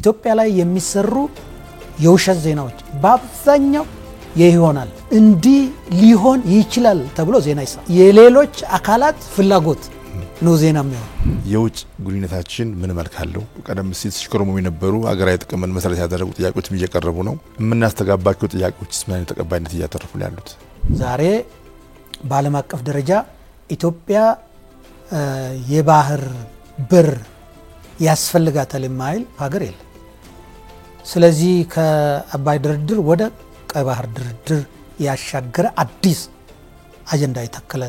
ኢትዮጵያ ላይ የሚሰሩ የውሸት ዜናዎች በአብዛኛው ይሆናል እንዲ ሊሆን ይችላል ተብሎ ዜና ይሰራል። የሌሎች አካላት ፍላጎት ነው ዜና የሚሆነው። የውጭ ግንኙነታችን ምን መልክ አለው? ቀደም ሲል ሲሽከረሙ የነበሩ አገራዊ ጥቅምን መሰረት ያደረጉ ጥያቄዎችም እየቀረቡ ነው። የምናስተጋባቸው ጥያቄዎችስ ምን አይነት ተቀባይነት እያተረፉ ነው ያሉት? ዛሬ በዓለም አቀፍ ደረጃ ኢትዮጵያ የባህር በር ያስፈልጋታል የማይል ሀገር የለም። ስለዚህ ከአባይ ድርድር ወደ ቀይ ባህር ድርድር ያሻገረ አዲስ አጀንዳ የተከለ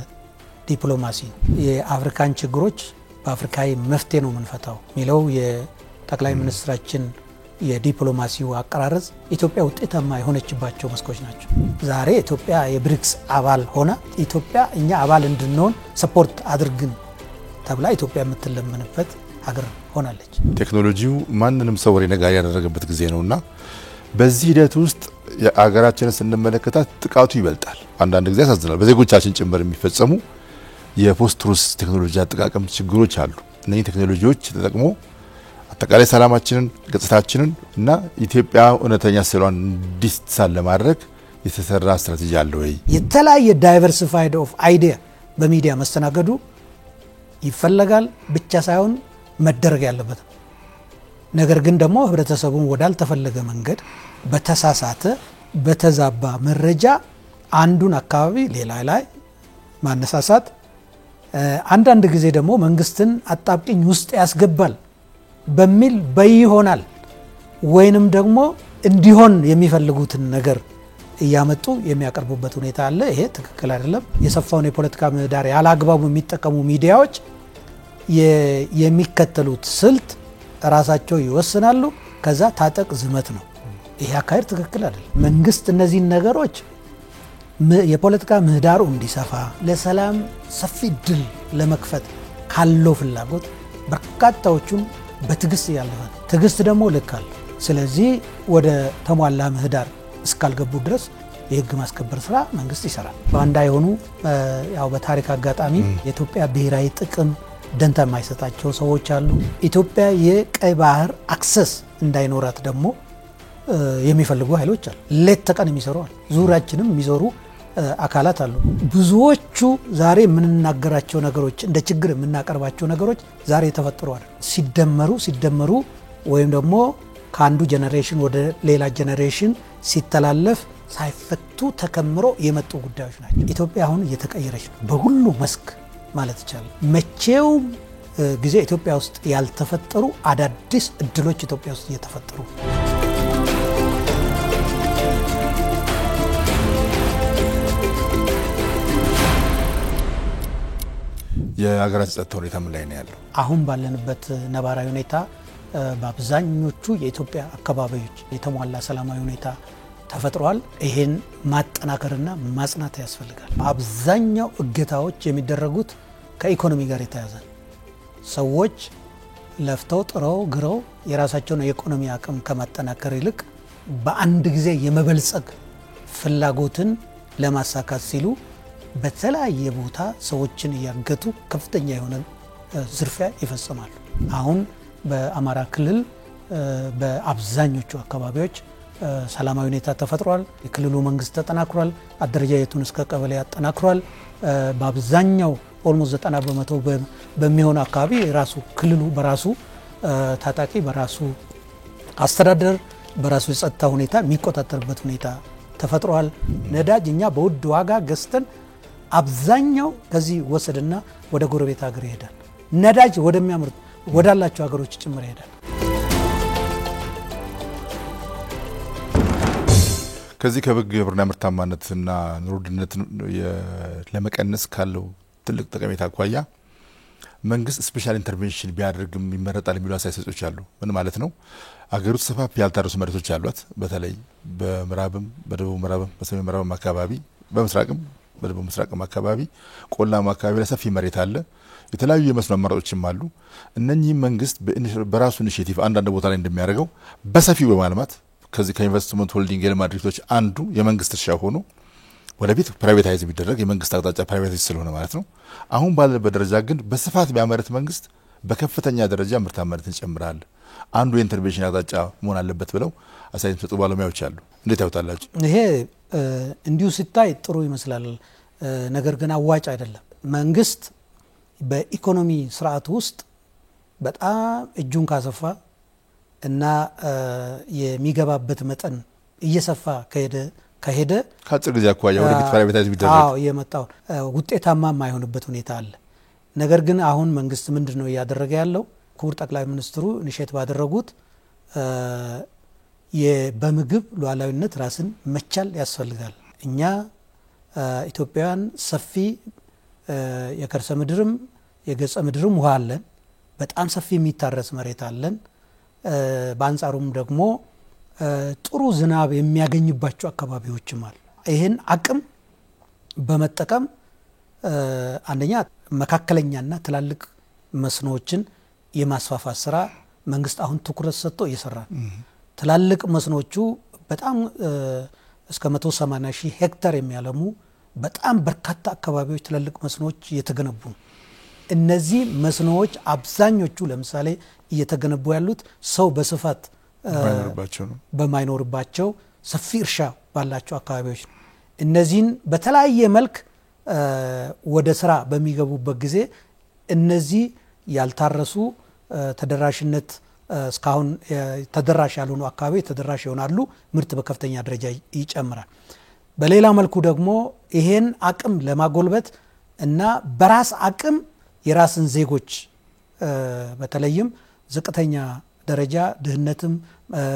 ዲፕሎማሲ የአፍሪካን ችግሮች በአፍሪካዊ መፍትሄ ነው የምንፈታው የሚለው የጠቅላይ ሚኒስትራችን የዲፕሎማሲው አቀራረጽ ኢትዮጵያ ውጤታማ የሆነችባቸው መስኮች ናቸው። ዛሬ ኢትዮጵያ የብሪክስ አባል ሆና ኢትዮጵያ እኛ አባል እንድንሆን ሰፖርት አድርግን ተብላ ኢትዮጵያ የምትለመንበት ሀገር ሆናለች። ቴክኖሎጂው ማንንም ሰው ወሬ ነጋሪ ያደረገበት ጊዜ ነውና በዚህ ሂደት ውስጥ የአገራችንን ስንመለከታት ጥቃቱ ይበልጣል። አንዳንድ ጊዜ ያሳዝናል። በዜጎቻችን ጭምር የሚፈጸሙ የፖስት ትሩዝ ቴክኖሎጂ አጠቃቀም ችግሮች አሉ። እነዚህ ቴክኖሎጂዎች ተጠቅሞ አጠቃላይ ሰላማችንን፣ ገጽታችንን እና ኢትዮጵያ እውነተኛ ስራዋን እንዲሳል ለማድረግ የተሰራ ስትራቴጂ አለ ወይ? የተለያየ ዳይቨርሲፋይድ ኦፍ አይዲያ በሚዲያ መስተናገዱ ይፈልጋል ብቻ ሳይሆን መደረግ ያለበት። ነገር ግን ደግሞ ህብረተሰቡን ወዳልተፈለገ መንገድ በተሳሳተ በተዛባ መረጃ አንዱን አካባቢ ሌላ ላይ ማነሳሳት አንዳንድ ጊዜ ደግሞ መንግስትን አጣብቂኝ ውስጥ ያስገባል በሚል በይሆናል ወይንም ደግሞ እንዲሆን የሚፈልጉትን ነገር እያመጡ የሚያቀርቡበት ሁኔታ አለ። ይሄ ትክክል አይደለም። የሰፋውን የፖለቲካ ምህዳር ያላግባቡ የሚጠቀሙ ሚዲያዎች የሚከተሉት ስልት ራሳቸው ይወስናሉ። ከዛ ታጠቅ ዝመት ነው። ይሄ አካሄድ ትክክል አይደለም። መንግስት እነዚህን ነገሮች የፖለቲካ ምህዳሩ እንዲሰፋ ለሰላም ሰፊ ድል ለመክፈት ካለው ፍላጎት በርካታዎቹን በትግስት ያለፈ ትግስት ደግሞ ልካል። ስለዚህ ወደ ተሟላ ምህዳር እስካልገቡ ድረስ የህግ ማስከበር ስራ መንግስት ይሰራል። ባንዳ የሆኑ ያው በታሪክ አጋጣሚ የኢትዮጵያ ብሔራዊ ጥቅም ደንታ የማይሰጣቸው ሰዎች አሉ። ኢትዮጵያ የቀይ ባህር አክሰስ እንዳይኖራት ደግሞ የሚፈልጉ ኃይሎች አሉ። ሌት ተቀን የሚሰሩ አሉ። ዙሪያችንም የሚዞሩ አካላት አሉ። ብዙዎቹ ዛሬ የምንናገራቸው ነገሮች እንደ ችግር የምናቀርባቸው ነገሮች ዛሬ ተፈጥሮ አይደል፣ ሲደመሩ ወይም ደግሞ ከአንዱ ጄኔሬሽን ወደ ሌላ ጄኔሬሽን ሲተላለፍ ሳይፈቱ ተከምሮ የመጡ ጉዳዮች ናቸው። ኢትዮጵያ አሁን እየተቀየረች ነው በሁሉ መስክ ማለት ይቻላል። መቼውም ጊዜ ኢትዮጵያ ውስጥ ያልተፈጠሩ አዳዲስ እድሎች ኢትዮጵያ ውስጥ እየተፈጠሩ የሀገራችን ጸጥታ ሁኔታ ምን ላይ ነው ያለው? አሁን ባለንበት ነባራዊ ሁኔታ በአብዛኞቹ የኢትዮጵያ አካባቢዎች የተሟላ ሰላማዊ ሁኔታ ተፈጥሯል። ይሄን ማጠናከርና ማጽናት ያስፈልጋል። አብዛኛው እገታዎች የሚደረጉት ከኢኮኖሚ ጋር የተያያዘ ሰዎች ለፍተው ጥረው ግረው የራሳቸውን የኢኮኖሚ አቅም ከማጠናከር ይልቅ በአንድ ጊዜ የመበልጸግ ፍላጎትን ለማሳካት ሲሉ በተለያየ ቦታ ሰዎችን እያገቱ ከፍተኛ የሆነ ዝርፊያ ይፈጽማሉ። አሁን በአማራ ክልል በአብዛኞቹ አካባቢዎች ሰላማዊ ሁኔታ ተፈጥሯል። የክልሉ መንግስት ተጠናክሯል። አደረጃጀቱን እስከ ቀበሌ ያጠናክሯል። በአብዛኛው ኦልሞስት 90% በሚሆን አካባቢ ራሱ ክልሉ በራሱ ታጣቂ በራሱ አስተዳደር በራሱ የጸጥታ ሁኔታ የሚቆጣጠርበት ሁኔታ ተፈጥሯል። ነዳጅ እኛ በውድ ዋጋ ገዝተን አብዛኛው ከዚህ ወሰድና ወደ ጎረቤት ሀገር ይሄዳል። ነዳጅ ወደሚያመርቱ ወዳላቸው ሀገሮች ጭምር ይሄዳል። ከዚህ ከግብርና ምርታማነትና ኑሮ ውድነትን ለመቀነስ ካለው ትልቅ ጠቀሜታ አኳያ መንግስት ስፔሻል ኢንተርቬንሽን ቢያደርግም ይመረጣል የሚሉ አስተያየቶች አሉ። ምን ማለት ነው? አገሪቱ ሰፋፊ ያልታረሱ መሬቶች አሏት። በተለይ በምዕራብም በደቡብ ምዕራብም በሰሜን ምዕራብም አካባቢ በምስራቅም በደቡብ ምስራቅም አካባቢ ቆላማ አካባቢ ላይ ሰፊ መሬት አለ። የተለያዩ የመስኖ አማራጮችም አሉ። እነኚህ መንግስት በራሱ ኢኒሼቲቭ አንዳንድ ቦታ ላይ እንደሚያደርገው በሰፊው በማልማት ከዚህ ከኢንቨስትመንት ሆልዲንግ የልማት ድርጅቶች አንዱ የመንግስት እርሻ ሆኖ ወደፊት ፕራይቬታይዝ ቢደረግ የመንግስት አቅጣጫ ፕራይቬታይዝ ስለሆነ ማለት ነው። አሁን ባለበት ደረጃ ግን በስፋት ቢያመርት መንግስት በከፍተኛ ደረጃ ምርታማነትን ይጨምራል አንዱ የኢንተርቬንሽን አቅጣጫ መሆን አለበት ብለው አሳይንስ ሰጡ ባለሙያዎች አሉ። እንዴት ያውታላችሁ? ይሄ እንዲሁ ሲታይ ጥሩ ይመስላል፣ ነገር ግን አዋጭ አይደለም። መንግስት በኢኮኖሚ ስርዓት ውስጥ በጣም እጁን ካሰፋ እና የሚገባበት መጠን እየሰፋ ከሄደ ከአጭር ጊዜ አኳያ ወደፊት ፕራይቬታይዝ ቢደረግ የመጣው ውጤታማ የማይሆንበት ሁኔታ አለ። ነገር ግን አሁን መንግስት ምንድነው እያደረገ ያለው? ክቡር ጠቅላይ ሚኒስትሩ ኢኒሼት ባደረጉት በምግብ ሉዓላዊነት ራስን መቻል ያስፈልጋል። እኛ ኢትዮጵያውያን ሰፊ የከርሰ ምድርም የገጸ ምድርም ውሃ አለን። በጣም ሰፊ የሚታረስ መሬት አለን። በአንጻሩም ደግሞ ጥሩ ዝናብ የሚያገኝባቸው አካባቢዎችም አሉ። ይህን አቅም በመጠቀም አንደኛ መካከለኛና ትላልቅ መስኖዎችን የማስፋፋት ስራ መንግስት አሁን ትኩረት ሰጥቶ እየሰራ ነው። ትላልቅ መስኖቹ በጣም እስከ 180,000 ሄክታር የሚያለሙ በጣም በርካታ አካባቢዎች ትላልቅ መስኖዎች እየተገነቡ ነው። እነዚህ መስኖዎች አብዛኞቹ ለምሳሌ እየተገነቡ ያሉት ሰው በስፋት በማይኖርባቸው ሰፊ እርሻ ባላቸው አካባቢዎች ነው። እነዚህን በተለያየ መልክ ወደ ስራ በሚገቡበት ጊዜ እነዚህ ያልታረሱ ተደራሽነት እስካሁን ተደራሽ ያልሆኑ አካባቢ ተደራሽ ይሆናሉ። ምርት በከፍተኛ ደረጃ ይጨምራል። በሌላ መልኩ ደግሞ ይሄን አቅም ለማጎልበት እና በራስ አቅም የራስን ዜጎች በተለይም ዝቅተኛ ደረጃ ድህነትም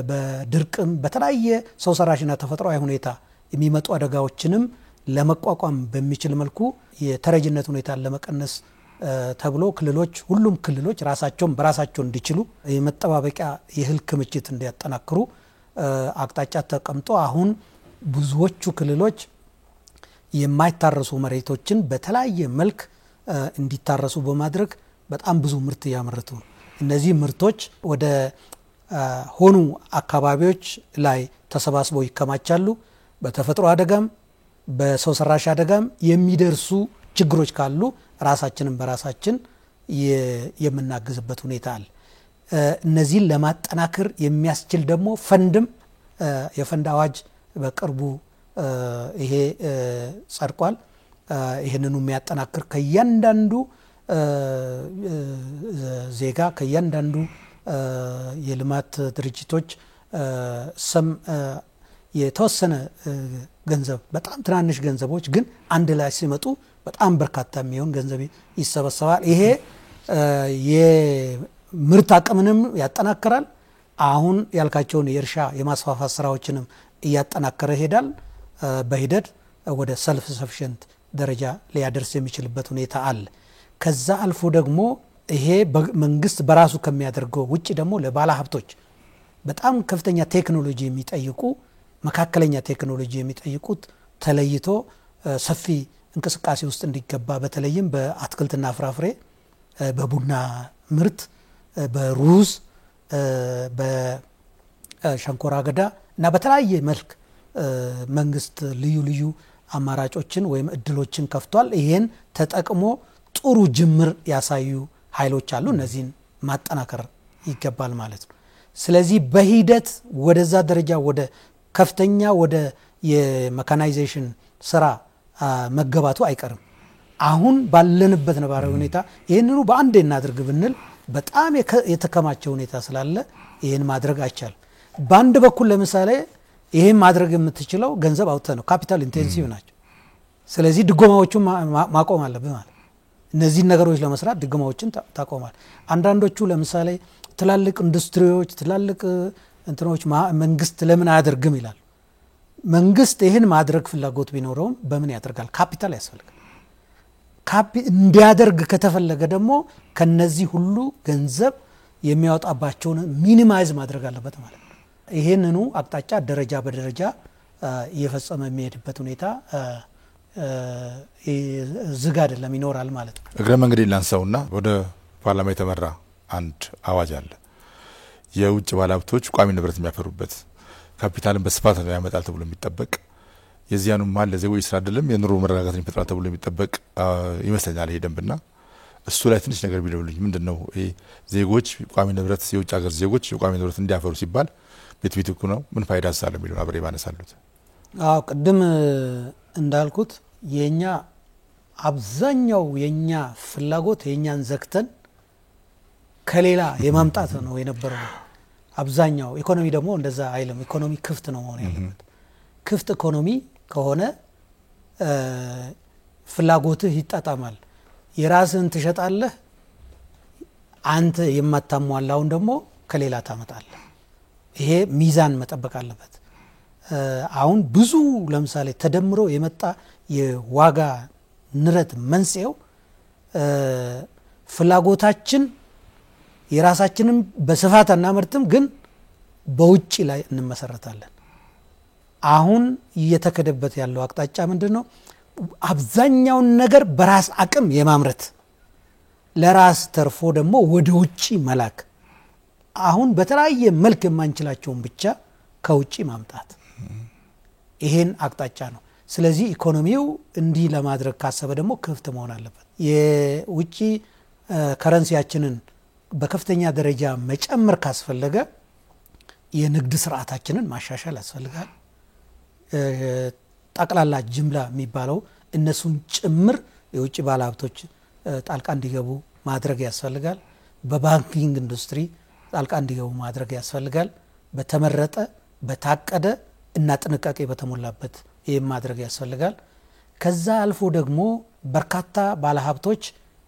በድርቅም በተለያየ ሰው ሰራሽና ተፈጥሯዊ ሁኔታ የሚመጡ አደጋዎችንም ለመቋቋም በሚችል መልኩ የተረጅነት ሁኔታን ለመቀነስ ተብሎ ሁሉም ክልሎች ራሳቸውን በራሳቸው እንዲችሉ የመጠባበቂያ የእህል ክምችት እንዲያጠናክሩ አቅጣጫ ተቀምጦ አሁን ብዙዎቹ ክልሎች የማይታረሱ መሬቶችን በተለያየ መልክ እንዲታረሱ በማድረግ በጣም ብዙ ምርት ያመርቱ ነው። እነዚህ ምርቶች ወደ ሆኑ አካባቢዎች ላይ ተሰባስበው ይከማቻሉ። በተፈጥሮ አደጋም በሰው ሰራሽ አደጋም የሚደርሱ ችግሮች ካሉ ራሳችንን በራሳችን የምናግዝበት ሁኔታ አለ። እነዚህን ለማጠናከር የሚያስችል ደግሞ ፈንድም የፈንድ አዋጅ በቅርቡ ይሄ ጸድቋል። ይሄንኑ የሚያጠናክር ከያንዳንዱ ዜጋ ከያንዳንዱ የልማት ድርጅቶች የተወሰነ ገንዘብ በጣም ትናንሽ ገንዘቦች ግን አንድ ላይ ሲመጡ በጣም በርካታ የሚሆን ገንዘብ ይሰበሰባል። ይሄ የምርት አቅምንም ያጠናክራል። አሁን ያልካቸውን የእርሻ የማስፋፋት ስራዎችንም እያጠናከረ ይሄዳል። በሂደት ወደ ሰልፍ ሰፊሽንት ደረጃ ሊያደርስ የሚችልበት ሁኔታ አለ። ከዛ አልፎ ደግሞ ይሄ መንግስት በራሱ ከሚያደርገው ውጪ ደግሞ ለባለ ሀብቶች በጣም ከፍተኛ ቴክኖሎጂ የሚጠይቁ መካከለኛ ቴክኖሎጂ የሚጠይቁት ተለይቶ ሰፊ እንቅስቃሴ ውስጥ እንዲገባ በተለይም በአትክልትና ፍራፍሬ፣ በቡና ምርት፣ በሩዝ፣ በሸንኮራ አገዳ እና በተለያየ መልክ መንግስት ልዩ አማራጮችን ወይም እድሎችን ከፍቷል። ይሄን ተጠቅሞ ጥሩ ጅምር ያሳዩ ኃይሎች አሉ። እነዚህን ማጠናከር ይገባል ማለት ነው። ስለዚህ በሂደት ወደዛ ደረጃ ወደ ከፍተኛ ወደ የሜካናይዜሽን ስራ መገባቱ አይቀርም። አሁን ባለንበት ነባራዊ ሁኔታ ይሄንኑ በአንዴ እናድርግ ብንል በጣም የተከማቸ ሁኔታ ስላለ ይሄን ማድረግ አይቻልም። በአንድ በኩል ለምሳሌ ይሄን ማድረግ የምትችለው ገንዘብ አውጥተህ ነው። ካፒታል ኢንቴንሲቭ ናቸው። ስለዚህ ድጎማዎቹን ማቆም አለብህ ማለት። እነዚህ ነገሮች ለመስራት ድጎማዎችን ታቆማል። አንዳንዶቹ ለምሳሌ ትላልቅ ኢንዱስትሪዎች ትላልቅ እንትኖች መንግስት ለምን አያደርግም ይላል። መንግስት ይሄን ማድረግ ፍላጎት ቢኖረውም በምን ያደርጋል? ካፒታል ያስፈልጋል። እንዲያደርግ ከተፈለገ ደግሞ ከነዚህ ሁሉ ገንዘብ የሚያወጣባቸውን ሚኒማይዝ ማድረግ አለበት ማለት ነው። ይሄንኑ አቅጣጫ ደረጃ በደረጃ እየፈጸመ የሚሄድበት ሁኔታ ዝግ አይደለም ይኖራል ማለት ነው። እግረ መንገድ ላንሳውና ወደ ፓርላማ የተመራ አንድ አዋጅ አለ። የውጭ ባለሀብቶች ቋሚ ንብረት የሚያፈሩበት ካፒታልን በስፋት ያመጣል ተብሎ የሚጠበቅ የዚያኑ ማል ለዜጎች ስራ አይደለም የኑሮ መረጋጋትን ይፈጥራል ተብሎ የሚጠበቅ ይመስለኛል። ይሄ ደንብና እሱ ላይ ትንሽ ነገር ቢደውልኝ ምንድነው ዜጎች ቋሚ ንብረት የውጭ ሀገር ዜጎች ቋሚ ንብረት እንዲያፈሩ ሲባል ቤት እኮ ነው ምን ፋይዳ አለ የሚሉን አብሬ ባነሳሉት። አዎ ቅድም እንዳልኩት የኛ አብዛኛው የኛ ፍላጎት የኛን ዘግተን ከሌላ የማምጣት ነው የነበረው። አብዛኛው ኢኮኖሚ ደግሞ እንደዛ አይልም። ኢኮኖሚ ክፍት ነው መሆን ያለበት። ክፍት ኢኮኖሚ ከሆነ ፍላጎትህ ይጣጣማል። የራስህን ትሸጣለህ፣ አንተ የማታሟላውን ደግሞ ከሌላ ታመጣለህ። ይሄ ሚዛን መጠበቅ አለበት። አሁን ብዙ ለምሳሌ ተደምሮ የመጣ የዋጋ ንረት መንስኤው ፍላጎታችን የራሳችንን በስፋት አናመርትም፣ ግን በውጪ ላይ እንመሰረታለን። አሁን እየተከደበት ያለው አቅጣጫ ምንድነው? አብዛኛውን ነገር በራስ አቅም የማምረት ለራስ ተርፎ ደግሞ ወደ ውጪ መላክ፣ አሁን በተለያየ መልክ የማንችላቸውን ብቻ ከውጪ ማምጣት፣ ይሄን አቅጣጫ ነው። ስለዚህ ኢኮኖሚው እንዲህ ለማድረግ ካሰበ ደግሞ ክፍት መሆን አለበት። የውጪ ከረንሲያችንን በከፍተኛ ደረጃ መጨመር ካስፈለገ የንግድ ስርዓታችንን ማሻሻል ያስፈልጋል። ጠቅላላ ጅምላ የሚባለው እነሱን ጭምር የውጭ ባለሀብቶች ጣልቃ እንዲገቡ ማድረግ ያስፈልጋል። በባንኪንግ ኢንዱስትሪ ጣልቃ እንዲገቡ ማድረግ ያስፈልጋል። በተመረጠ በታቀደ እና ጥንቃቄ በተሞላበት ይሄን ማድረግ ያስፈልጋል። ከዛ አልፎ ደግሞ በርካታ ባለሀብቶች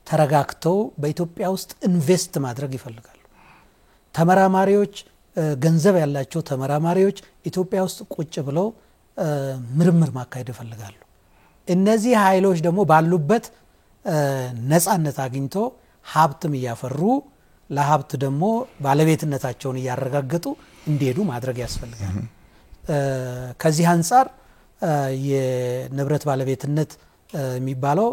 ተረጋግተው በኢትዮጵያ ውስጥ ኢንቨስት ማድረግ ይፈልጋሉ። ተመራማሪዎች፣ ገንዘብ ያላቸው ተመራማሪዎች ኢትዮጵያ ውስጥ ቁጭ ብለው ምርምር ማካሄድ ይፈልጋሉ። እነዚህ ኃይሎች ደግሞ ባሉበት ነፃነት አግኝቶ ሀብትም እያፈሩ ለሀብት ደግሞ ባለቤትነታቸውን እያረጋገጡ እንዲሄዱ ማድረግ ያስፈልጋል። ከዚህ አንፃር የንብረት ባለቤትነት የሚባለው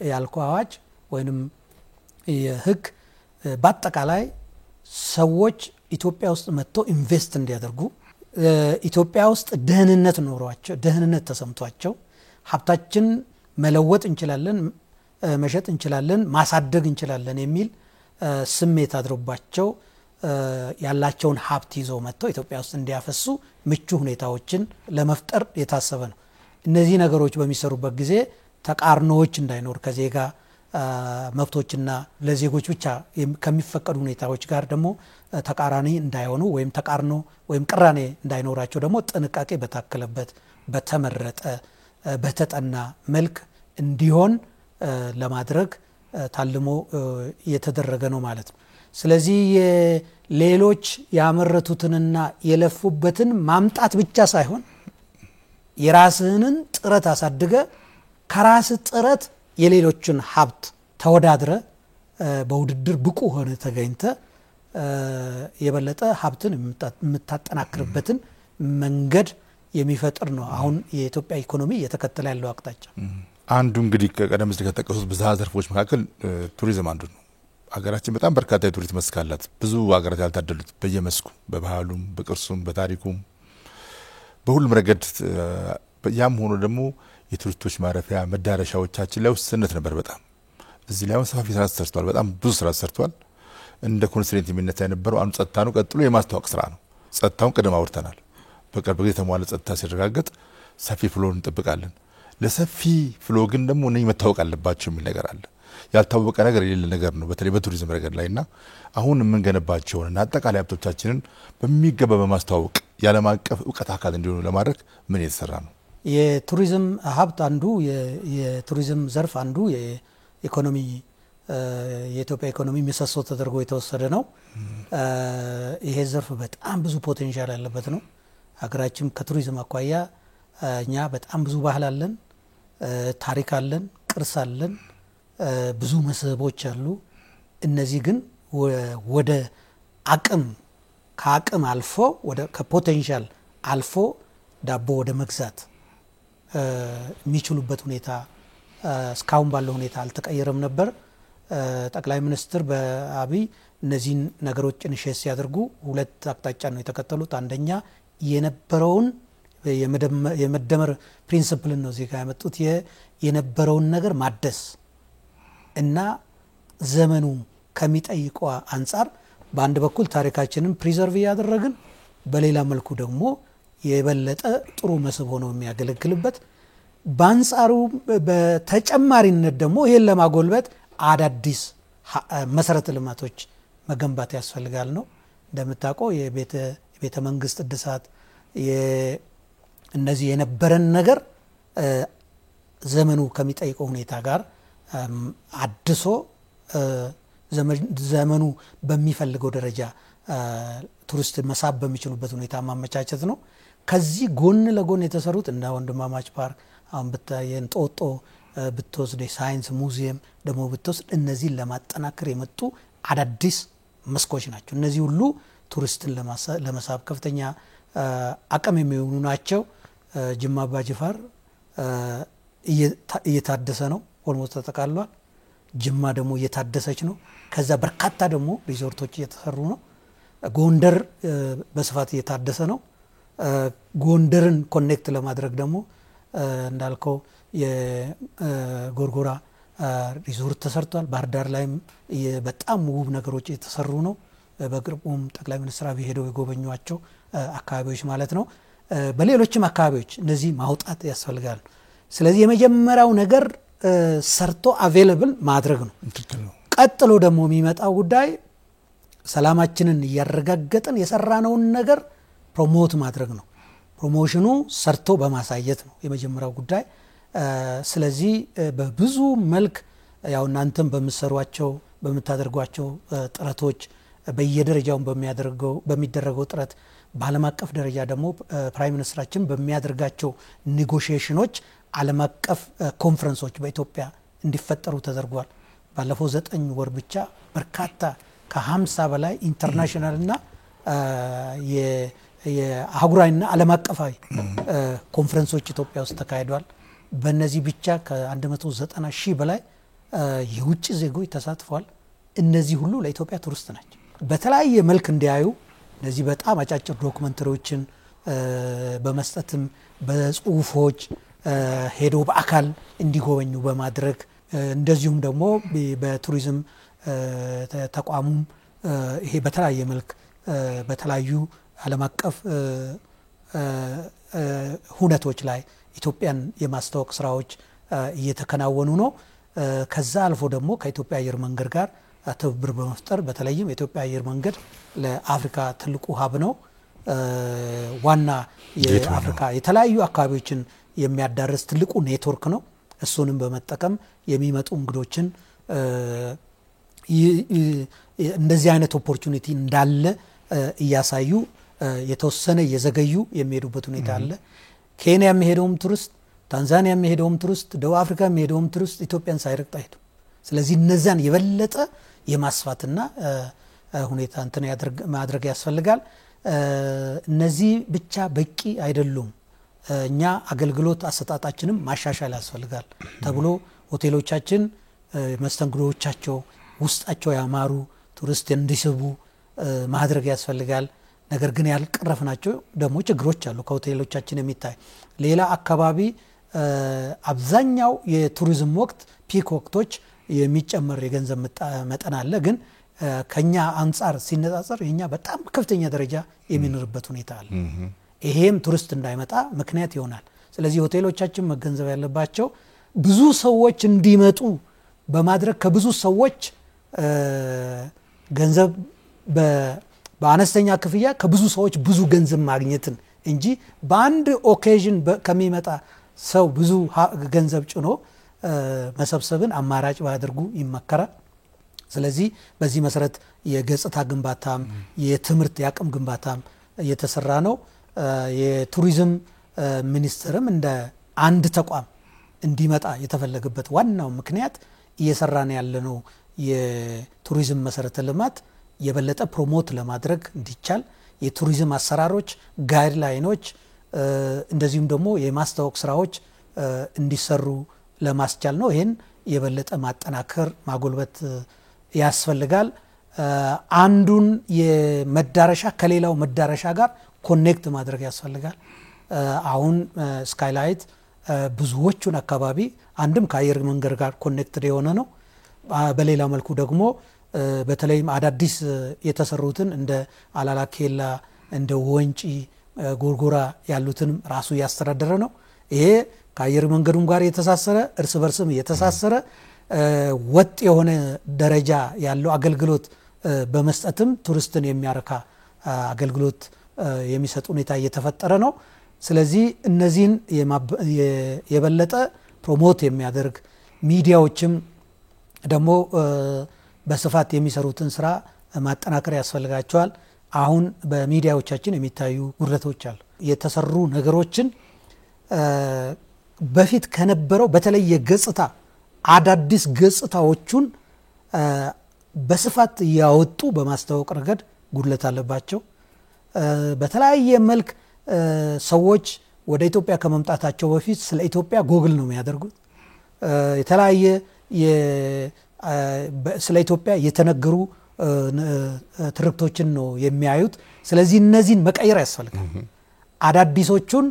የአልኮ አዋጅ ወይንም የህግ በአጠቃላይ ሰዎች ኢትዮጵያ ውስጥ መጥተው ኢንቨስት እንዲያደርጉ፣ ኢትዮጵያ ውስጥ ደህንነት ኖሯቸው ደህንነት ተሰምቷቸው ሀብታችን መለወጥ እንችላለን፣ መሸጥ እንችላለን፣ ማሳደግ እንችላለን የሚል ስሜት አድሮባቸው ያላቸውን ሀብት ይዘው መጥተው ኢትዮጵያ ውስጥ እንዲያፈሱ ምቹ ሁኔታዎችን ለመፍጠር የታሰበ ነው። እነዚህ ነገሮች በሚሰሩበት ጊዜ ተቃርኖዎች እንዳይኖር ከዜጋ መብቶችና ለዜጎች ብቻ ከሚፈቀዱ ሁኔታዎች ጋር ደግሞ ተቃራኒ እንዳይሆኑ ወይም ተቃርኖ ወይም ቅራኔ እንዳይኖራቸው ደግሞ ጥንቃቄ በታከለበት በተመረጠ በተጠና መልክ እንዲሆን ለማድረግ ታልሞ የተደረገ ነው ማለት ነው። ስለዚህ ሌሎች ያመረቱትንና የለፉበትን ማምጣት ብቻ ሳይሆን የራስህንን ጥረት አሳድገ ከራስ ጥረት የሌሎችን ሀብት ተወዳድረ በውድድር ብቁ ሆነ ተገኝተ የበለጠ ሀብትን የምታጠናክርበትን መንገድ የሚፈጥር ነው አሁን የኢትዮጵያ ኢኮኖሚ እየተከተለ ያለው አቅጣጫ። አንዱ እንግዲህ ቀደም ሲል ከተጠቀሱት ብዝሃ ዘርፎች መካከል ቱሪዝም አንዱ ነው። ሀገራችን በጣም በርካታ የቱሪስት መስክ አላት። ብዙ ሀገራት ያልታደሉት በየመስኩ በባህሉም በቅርሱም በታሪኩም በሁሉም ረገድ። ያም ሆኖ ደግሞ የቱሪስቶች ማረፊያ መዳረሻዎቻችን ላይ ውስንነት ነበር በጣም። እዚህ ላይ ሰፋፊ ስራ ተሰርቷል። በጣም ብዙ ስራ ተሰርቷል። እንደ ኮንስትሬንት የሚነሳ የነበረው አንዱ ጸጥታ ነው። ቀጥሎ የማስተዋወቅ ስራ ነው። ጸጥታውን ቀደም አውርተናል። በቅርብ ጊዜ የተሟላ ጸጥታ ሲረጋገጥ ሰፊ ፍሎ እንጠብቃለን። ለሰፊ ፍሎ ግን ደግሞ እነዚህ መታወቅ አለባቸው የሚል ነገር አለ። ያልታወቀ ነገር የሌለ ነገር ነው በተለይ በቱሪዝም ረገድ ላይና አሁን የምንገነባቸውንና አጠቃላይ ሀብቶቻችንን በሚገባ በማስተዋወቅ የዓለም አቀፍ እውቀት አካል እንዲሆኑ ለማድረግ ምን የተሰራ ነው? የቱሪዝም ሀብት አንዱ የቱሪዝም ዘርፍ አንዱ የኢኮኖሚ የኢትዮጵያ ኢኮኖሚ ምሰሶ ተደርጎ የተወሰደ ነው። ይሄ ዘርፍ በጣም ብዙ ፖቴንሻል ያለበት ነው። ሀገራችን ከቱሪዝም አኳያ እኛ በጣም ብዙ ባህል አለን፣ ታሪክ አለን፣ ቅርስ አለን፣ ብዙ መስህቦች አሉ። እነዚህ ግን ወደ አቅም ከአቅም አልፎ ወደ ከፖቴንሻል አልፎ ዳቦ ወደ መግዛት የሚችሉበት ሁኔታ እስካሁን ባለው ሁኔታ አልተቀየረም ነበር። ጠቅላይ ሚኒስትር በአብይ እነዚህን ነገሮች ኢኒሼት ሲያደርጉ ሁለት አቅጣጫ ነው የተከተሉት። አንደኛ የነበረውን የመደመር ፕሪንሲፕል ነው እዚህ ጋር ያመጡት የነበረውን ነገር ማደስ እና ዘመኑ ከሚጠይቀው አንፃር በአንድ በኩል ታሪካችንን ፕሪዘርቭ ያደረግን በሌላ መልኩ ደግሞ የበለጠ ጥሩ መስህብ ሆኖ የሚያገለግልበት በአንጻሩ በተጨማሪነት ደግሞ ይሄን ለማጎልበት አዳዲስ መሰረተ ልማቶች መገንባት ያስፈልጋል ነው። እንደምታውቀው የቤተ መንግስት እድሳት እነዚህ የነበረን ነገር ዘመኑ ከሚጠይቀው ሁኔታ ጋር አድሶ ዘመኑ በሚፈልገው ደረጃ ቱሪስት መሳብ በሚችሉበት ሁኔታ ማመቻቸት ነው። ከዚህ ጎን ለጎን የተሰሩት እንደ ወንድማማች ፓርክ አሁን ብታየን ጦጦ ብትወስድ ሳይንስ ሙዚየም ደግሞ ብትወስድ እነዚህን ለማጠናከር የመጡ አዳዲስ መስኮች ናቸው። እነዚህ ሁሉ ቱሪስትን ለመሳብ ከፍተኛ አቅም የሚሆኑ ናቸው። ጅማ አባ ጅፋር እየታደሰ ነው፣ ኦልሞስት ተጠቃሏል። ጅማ ደግሞ እየታደሰች ነው። ከዛ በርካታ ደግሞ ሪዞርቶች እየተሰሩ ነው። ጎንደር በስፋት እየታደሰ ነው። ጎንደርን ኮኔክት ለማድረግ ደግሞ እንዳልከው የጎርጎራ ሪዞርት ተሰርቷል። ባህር ዳር ላይም በጣም ውብ ነገሮች የተሰሩ ነው። በቅርቡም ጠቅላይ ሚኒስትር አብይ ሄደው የጎበኟቸው አካባቢዎች ማለት ነው። በሌሎችም አካባቢዎች እነዚህ ማውጣት ያስፈልጋል። ስለዚህ የመጀመሪያው ነገር ሰርቶ አቬለብል ማድረግ ነው። ቀጥሎ ደግሞ የሚመጣው ጉዳይ ሰላማችንን እያረጋገጠን የሰራነውን ነገር ፕሮሞት ማድረግ ነው። ፕሮሞሽኑ ሰርቶ በማሳየት ነው የመጀመሪያው ጉዳይ። ስለዚህ በብዙ መልክ ያው እናንተም በምታደርጓቸው ጥረቶች በየደረጃው በሚደረገው ጥረት በዓለም አቀፍ ደረጃ ደግሞ ፕራይም ሚኒስትራችን በሚያደርጋቸው ኔጎሺዬሽኖች ዓለም አቀፍ ኮንፈረንሶች በኢትዮጵያ እንዲፈጠሩ ተደርጓል። ባለፈው 9 ወር ብቻ በርካታ ከ50 በላይ ኢንተርናሽናል እና የአህጉራዊና ዓለም አቀፋዊ ኮንፈረንሶች ኢትዮጵያ ውስጥ ተካሂዷል። በእነዚህ ብቻ ከ190 ሺህ በላይ የውጭ ዜጎች ተሳትፈዋል። እነዚህ ሁሉ ለኢትዮጵያ ቱሪስት ናቸው። በተለያየ መልክ እንዲያዩ እነዚህ በጣም አጫጭር ዶክመንተሪዎችን በመስጠትም በጽሁፎች ሄዶ በአካል እንዲጎበኙ በማድረግ እንደዚሁም ደግሞ በቱሪዝም ተቋሙም ይሄ በተለያየ መልክ በተለያዩ ዓለም አቀፍ ሁነቶች ላይ ኢትዮጵያን የማስተዋወቅ ስራዎች እየተከናወኑ ነው። ከዛ አልፎ ደግሞ ከኢትዮጵያ አየር መንገድ ጋር ትብብር በመፍጠር በተለይም የኢትዮጵያ አየር መንገድ ለአፍሪካ ትልቁ ሀብ ነው። ዋና የአፍሪካ የተለያዩ አካባቢዎችን የሚያዳርስ ትልቁ ኔትወርክ ነው። እሱንም በመጠቀም የሚመጡ እንግዶችን እንደዚህ አይነት ኦፖርቹኒቲ እንዳለ እያሳዩ የተወሰነ የዘገዩ የሚሄዱበት ሁኔታ አለ። ኬንያ የሚሄደውም ቱሪስት፣ ታንዛኒያ የሚሄደውም ቱሪስት፣ ደቡብ አፍሪካ የሚሄደውም ቱሪስት ኢትዮጵያን ሳይረግጥ አይሄዱ። ስለዚህ እነዛን የበለጠ የማስፋትና ሁኔታ እንትን ማድረግ ያስፈልጋል። እነዚህ ብቻ በቂ አይደሉም። እኛ አገልግሎት አሰጣጣችንም ማሻሻል ያስፈልጋል ተብሎ ሆቴሎቻችን መስተንግዶዎቻቸው ውስጣቸው ያማሩ ቱሪስት እንዲስቡ ማድረግ ያስፈልጋል። ነገር ግን ያልቀረፍናቸው ደግሞ ችግሮች አሉ ከሆቴሎቻችን የሚታይ። ሌላ አካባቢ አብዛኛው የቱሪዝም ወቅት ፒክ ወቅቶች የሚጨመር የገንዘብ መጠን አለ። ግን ከኛ አንጻር ሲነጻጸር የኛ በጣም ከፍተኛ ደረጃ የሚኖርበት ሁኔታ አለ። ይሄም ቱሪስት እንዳይመጣ ምክንያት ይሆናል። ስለዚህ ሆቴሎቻችን መገንዘብ ያለባቸው ብዙ ሰዎች እንዲመጡ በማድረግ ከብዙ ሰዎች ገንዘብ በአነስተኛ ክፍያ ከብዙ ሰዎች ብዙ ገንዘብ ማግኘትን እንጂ በአንድ ኦኬዥን ከሚመጣ ሰው ብዙ ገንዘብ ጭኖ መሰብሰብን አማራጭ ባያደርጉ ይመከራል። ስለዚህ በዚህ መሰረት የገጽታ ግንባታም የትምህርት ያቅም ግንባታም እየተሰራ ነው። የቱሪዝም ሚኒስቴርም እንደ አንድ ተቋም እንዲመጣ የተፈለገበት ዋናው ምክንያት እየሰራን ያለነው የቱሪዝም መሰረተ ልማት የበለጠ ፕሮሞት ለማድረግ እንዲቻል የቱሪዝም አሰራሮች፣ ጋይድላይኖች እንደዚሁም ደግሞ የማስተዋወቅ ስራዎች እንዲሰሩ ለማስቻል ነው። ይሄን የበለጠ ማጠናከር ማጎልበት ያስፈልጋል። አንዱን የመዳረሻ ከሌላው መዳረሻ ጋር ኮኔክት ማድረግ ያስፈልጋል። አሁን ስካይላይት ብዙዎቹን አካባቢ አንድም ከአየር መንገድ ጋር ኮኔክትድ የሆነ ነው። በሌላ መልኩ ደግሞ በተለይም አዳዲስ የተሰሩትን እንደ አላላኬላ እንደ ወንጪ ጎርጎራ ያሉትን ራሱ ያስተዳደረ ነው። ይሄ ከአየር መንገዱም ጋር የተሳሰረ እርስ በርስም የተሳሰረ ወጥ የሆነ ደረጃ ያለው አገልግሎት በመስጠትም ቱሪስትን የሚያረካ አገልግሎት የሚሰጥ ሁኔታ እየተፈጠረ ነው። ስለዚህ እነዚህን የበለጠ ፕሮሞት የሚያደርግ ሚዲያዎችም ደግሞ በስፋት የሚሰሩትን ስራ ማጠናከር ያስፈልጋቸዋል። አሁን በሚዲያዎቻችን የሚታዩ ጉድለቶች አሉ። የተሰሩ ነገሮችን በፊት ከነበረው በተለየ ገጽታ አዳዲስ ገጽታዎቹን በስፋት ያወጡ በማስተዋወቅ ረገድ ጉድለት አለባቸው። በተለያየ መልክ ሰዎች ወደ ኢትዮጵያ ከመምጣታቸው በፊት ስለ ኢትዮጵያ ጎግል ነው የሚያደርጉት። የተለያየ ስለ ኢትዮጵያ የተነገሩ ትርክቶችን ነው የሚያዩት። ስለዚህ እነዚህን መቀየር ያስፈልጋል። አዳዲሶቹን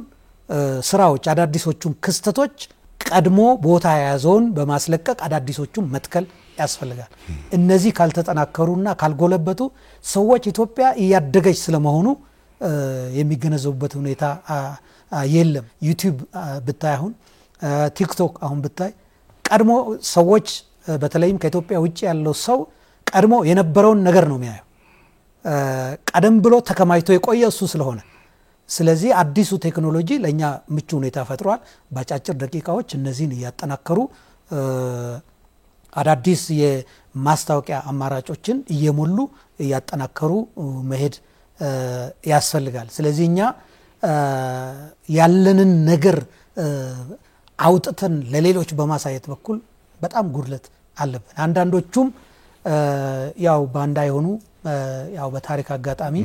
ስራዎች አዳዲሶቹን ክስተቶች ቀድሞ ቦታ የያዘውን በማስለቀቅ አዳዲሶቹን መትከል ያስፈልጋል። እነዚህ ካልተጠናከሩና ካልጎለበቱ ሰዎች ኢትዮጵያ እያደገች ስለመሆኑ የሚገነዘቡበት ሁኔታ የለም። ዩቲዩብ ብታይ አሁን ቲክቶክ አሁን ብታይ ቀድሞ ሰዎች በተለይም ከኢትዮጵያ ውጭ ያለው ሰው ቀድሞ የነበረውን ነገር ነው የሚያየው። ቀደም ብሎ ተከማይቶ የቆየ እሱ ስለሆነ ስለዚህ አዲሱ ቴክኖሎጂ ለኛ ምቹ ሁኔታ ፈጥሯል። በአጫጭር ደቂቃዎች እነዚህን እያጠናከሩ አዳዲስ የማስታወቂያ አማራጮችን እየሞሉ እያጠናከሩ መሄድ ያስፈልጋል። ስለዚህ እኛ ያለንን ነገር አውጥተን ለሌሎች በማሳየት በኩል በጣም ጉድለት አለብን። አንዳንዶቹም ያው ባንዳ የሆኑ ያው በታሪክ አጋጣሚ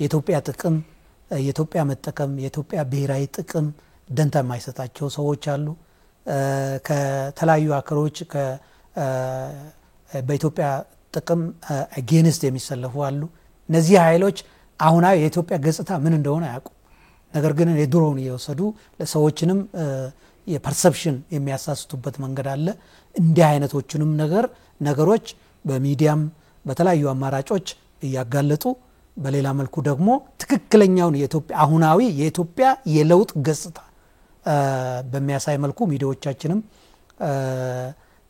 የኢትዮጵያ ጥቅም የኢትዮጵያ መጠቀም የኢትዮጵያ ብሔራዊ ጥቅም ደንታ የማይሰጣቸው ሰዎች አሉ። ከተለያዩ አከሮች በኢትዮጵያ ጥቅም አጌንስት የሚሰለፉ አሉ። እነዚህ ኃይሎች አሁናዊ የኢትዮጵያ ገጽታ ምን እንደሆነ አያውቁም። ነገር ግን የድሮውን እየወሰዱ ለሰዎችንም የፐርሰፕሽን የሚያሳስቱበት መንገድ አለ። እንዲህ አይነቶችንም ነገሮች በሚዲያም በተለያዩ አማራጮች እያጋለጡ በሌላ መልኩ ደግሞ ትክክለኛውን የኢትዮጵያ አሁናዊ የኢትዮጵያ የለውጥ ገጽታ በሚያሳይ መልኩ ሚዲያዎቻችንም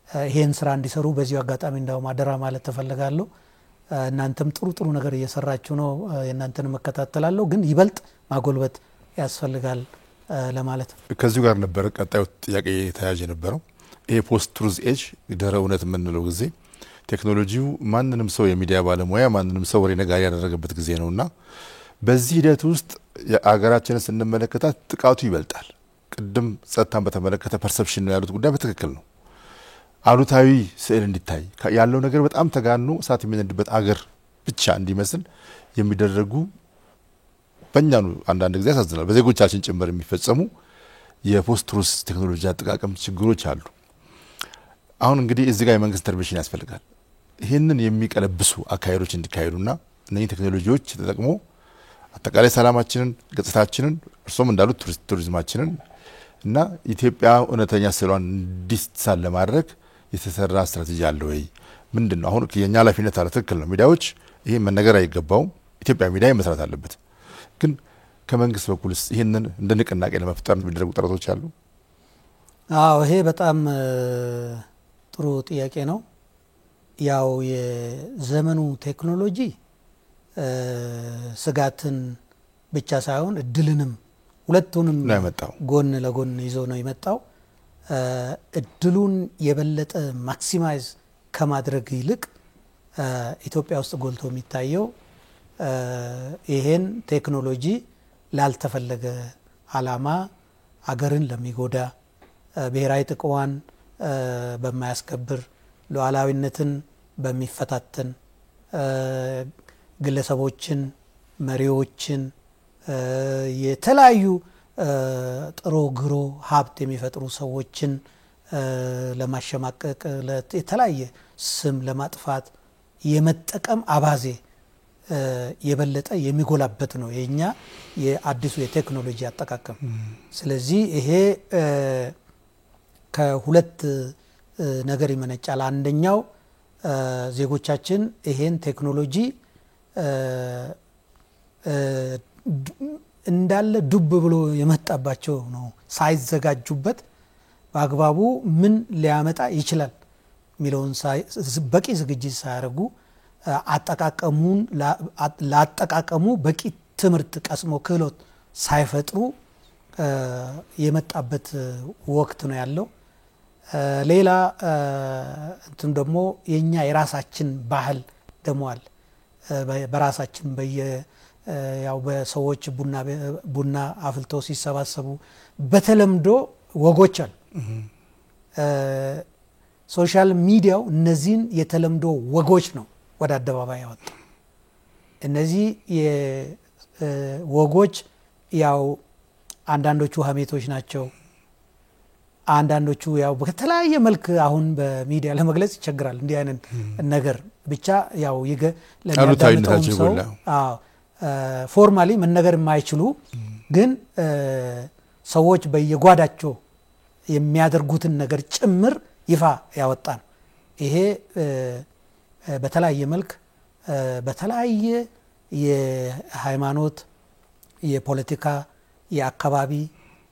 ይሄን ስራ እንዲሰሩ በዚሁ አጋጣሚ እንዳው ማደራ ማለት ተፈልጋለሁ። እናንተም ጥሩ ነገር እየሰራችሁ ነው። እናንተን መከታተላለሁ፣ ግን ይበልጥ ማጎልበት ያስፈልጋል ለማለት ነው። ከዚሁ ጋር ነበር ቀጣዩ ጥያቄ ተያያዥ የነበረው። ይሄ ፖስት ትሩዝ ኤጅ ድህረ እውነት የምንለው ጊዜ ቴክኖሎጂው ማንንም ሰው የሚዲያ ባለሙያ ማንንም ሰው ወሬ ነጋሪ ያደረገበት ጊዜ ነውና በዚህ ሂደት ውስጥ የአገራችንን ስንመለከታት ጥቃቱ ይበልጣል። ቅድም ጸጥታን በተመለከተ ፐርሰፕሽን ነው ያሉት ጉዳይ በትክክል ነው። አሉታዊ ስዕል እንዲታይ ያለው ነገር በጣም ተጋኖ እሳት የሚነድበት አገር ብቻ እንዲመስል የሚደረጉ በእኛኑ አንዳንድ ጊዜ ያሳዝናል በዜጎቻችን ጭምር የሚፈጸሙ የፖስት ትሩዝ ቴክኖሎጂ አጠቃቀም ችግሮች አሉ። አሁን እንግዲህ እዚህ ጋር የመንግስት ኢንተርቬንሽን ያስፈልጋል። ይህንን የሚቀለብሱ አካሄዶች እንዲካሄዱና እነዚህ ቴክኖሎጂዎች ተጠቅሞ አጠቃላይ ሰላማችንን ገጽታችንን እርሶም እንዳሉት ቱሪዝማችንን እና ኢትዮጵያ እውነተኛ ስዕሏን እንዲሳል ለማድረግ የተሰራ ስትራቴጂ አለ ወይ? ምንድነው? አሁን የኛ ኃላፊነት አለ። ትክክል ነው። ሚዲያዎች ይሄ መነገር አይገባውም። ኢትዮጵያ ሚዲያ መስራት አለበት። ግን ከመንግስት በኩልስ ይሄንን እንደ ንቅናቄ ለመፍጠር የሚደረጉ ጥረቶች አሉ? አዎ፣ ይሄ በጣም ጥሩ ጥያቄ ነው። ያው የዘመኑ ቴክኖሎጂ ስጋትን ብቻ ሳይሆን እድልንም ሁለቱንም ጎን ለጎን ይዞ ነው የመጣው። እድሉን የበለጠ ማክሲማይዝ ከማድረግ ይልቅ ኢትዮጵያ ውስጥ ጎልቶ የሚታየው ይሄን ቴክኖሎጂ ላልተፈለገ አላማ አገርን ለሚጎዳ ብሔራዊ ጥቅሟን በማያስከብር ሉዓላዊነትን በሚፈታተን ግለሰቦችን መሪዎችን የተለያዩ ጥሮ ግሮ ሀብት የሚፈጥሩ ሰዎችን ለማሸማቀቅ የተለያየ ስም ለማጥፋት የመጠቀም አባዜ የበለጠ የሚጎላበት ነው የኛ የአዲሱ የቴክኖሎጂ አጠቃቀም። ስለዚህ ይሄ ከሁለት ነገር ይመነጫል። አንደኛው ዜጎቻችን ይሄን ቴክኖሎጂ እንዳለ ዱብ ብሎ የመጣባቸው ነው ሳይዘጋጁበት በአግባቡ ምን ሊያመጣ ይችላል ሚለውን በቂ ዝግጅት ሳያደርጉ አጠቃቀሙን ላጠቃቀሙ በቂ ትምህርት ቀስሞ ክህሎት ሳይፈጥሩ የመጣበት ወቅት ነው ያለው። ሌላ እንትን ደግሞ የኛ የራሳችን ባህል ደግሞ አለ። በራሳችን ያው በሰዎች ቡና አፍልተው ሲሰባሰቡ በተለምዶ ወጎች አሉ። ሶሻል ሚዲያው እነዚህን የተለምዶ ወጎች ነው ወደ አደባባይ ያወጣው። እነዚህ ወጎች ያው አንዳንዶቹ ሀሜቶች ናቸው፣ አንዳንዶቹ ያው በተለያየ መልክ አሁን በሚዲያ ለመግለጽ ይቸግራል። እንዲህ አይነት ነገር ብቻ ያው ለሚያዳምጠው ሰው ፎርማሊ መነገር የማይችሉ ግን ሰዎች በየጓዳቸው የሚያደርጉትን ነገር ጭምር ይፋ ያወጣ ነው። ይሄ በተለያየ መልክ በተለያየ የሃይማኖት፣ የፖለቲካ፣ የአካባቢ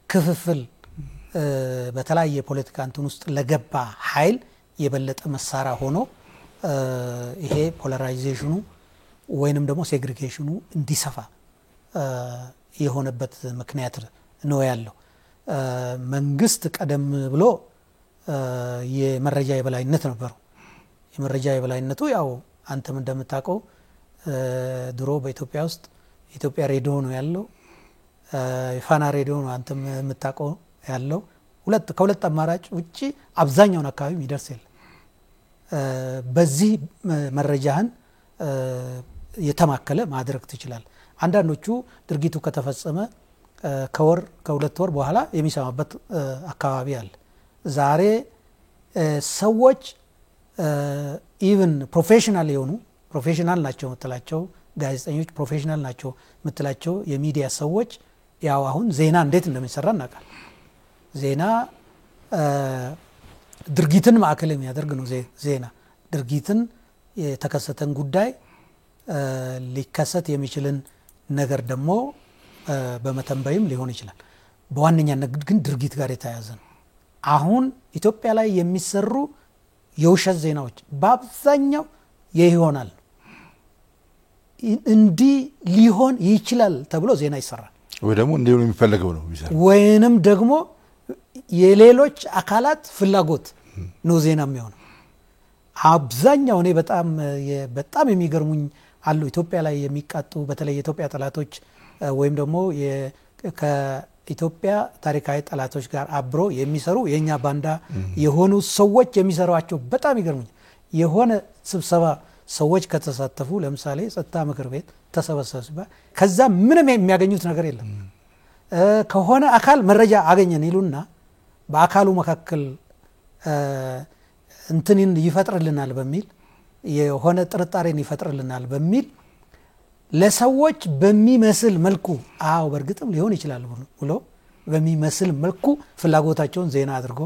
ክፍፍል በተለያየ የፖለቲካ እንትን ውስጥ ለገባ ኃይል የበለጠ መሳሪያ ሆኖ ይሄ ፖላራይዜሽኑ ወይንም ደግሞ ሴግሪጌሽኑ እንዲሰፋ የሆነበት ምክንያት ነው ያለው። መንግስት ቀደም ብሎ የመረጃ የበላይነት ነበረው። የመረጃ የበላይነቱ ያው አንተም እንደምታውቀው ድሮ በኢትዮጵያ ውስጥ ኢትዮጵያ ሬዲዮ ነው ያለው፣ ፋና ሬዲዮ ነው አንተም የምታውቀው ያለው። ከሁለት አማራጭ ውጪ አብዛኛውን አካባቢ የሚደርስ የለም። በዚህ መረጃህን የተማከለ ማድረግ ትችላል። አንዳንዶቹ ድርጊቱ ከተፈጸመ ከሁለት ወር በኋላ የሚሰማበት አካባቢ አለ። ዛሬ ሰዎች ኢቭን ፕሮፌሽናል ናቸው የምትላቸው ጋዜጠኞች፣ ፕሮፌሽናል ናቸው የምትላቸው የሚዲያ ሰዎች ያው አሁን ዜና እንዴት እንደሚሰራ እናውቃለን። ዜና ድርጊትን ማዕከል የሚያደርግ ነው። ዜና ድርጊትን የተከሰተን ጉዳይ ሊከሰት የሚችልን ነገር ደግሞ በመተንበይም ሊሆን ይችላል። በዋነኛነት ግን ድርጊት ጋር የተያያዘ ነው። አሁን ኢትዮጵያ ላይ የሚሰሩ የውሸት ዜናዎች በአብዛኛው ይሆናል እንዲህ ሊሆን ይችላል ተብሎ ዜና ይሰራል፣ ወይ ደግሞ እንዲሁ የሚፈልገው ነው ይሰራል፣ ወይንም ደግሞ የሌሎች አካላት ፍላጎት ነው ዜና የሚሆነው። አብዛኛው እኔ በጣም የሚገርሙኝ አሉ ኢትዮጵያ ላይ የሚቃጡ በተለይ የኢትዮጵያ ጠላቶች ወይም ደግሞ ከኢትዮጵያ ታሪካዊ ጠላቶች ጋር አብሮ የሚሰሩ የኛ ባንዳ የሆኑ ሰዎች የሚሰሯቸው በጣም ይገርሙኝ። የሆነ ስብሰባ ሰዎች ከተሳተፉ ለምሳሌ ጸጥታ ምክር ቤት ተሰበሰበ፣ ከዛ ምንም የሚያገኙት ነገር የለም። ከሆነ አካል መረጃ አገኘን ይሉና በአካሉ መካከል እንትንን ይፈጥርልናል በሚል የሆነ ጥርጣሬን ይፈጥርልናል በሚል ለሰዎች በሚመስል መልኩ በእርግጥም ሊሆን ይችላል ብሎ በሚመስል መልኩ ፍላጎታቸውን ዜና አድርጎ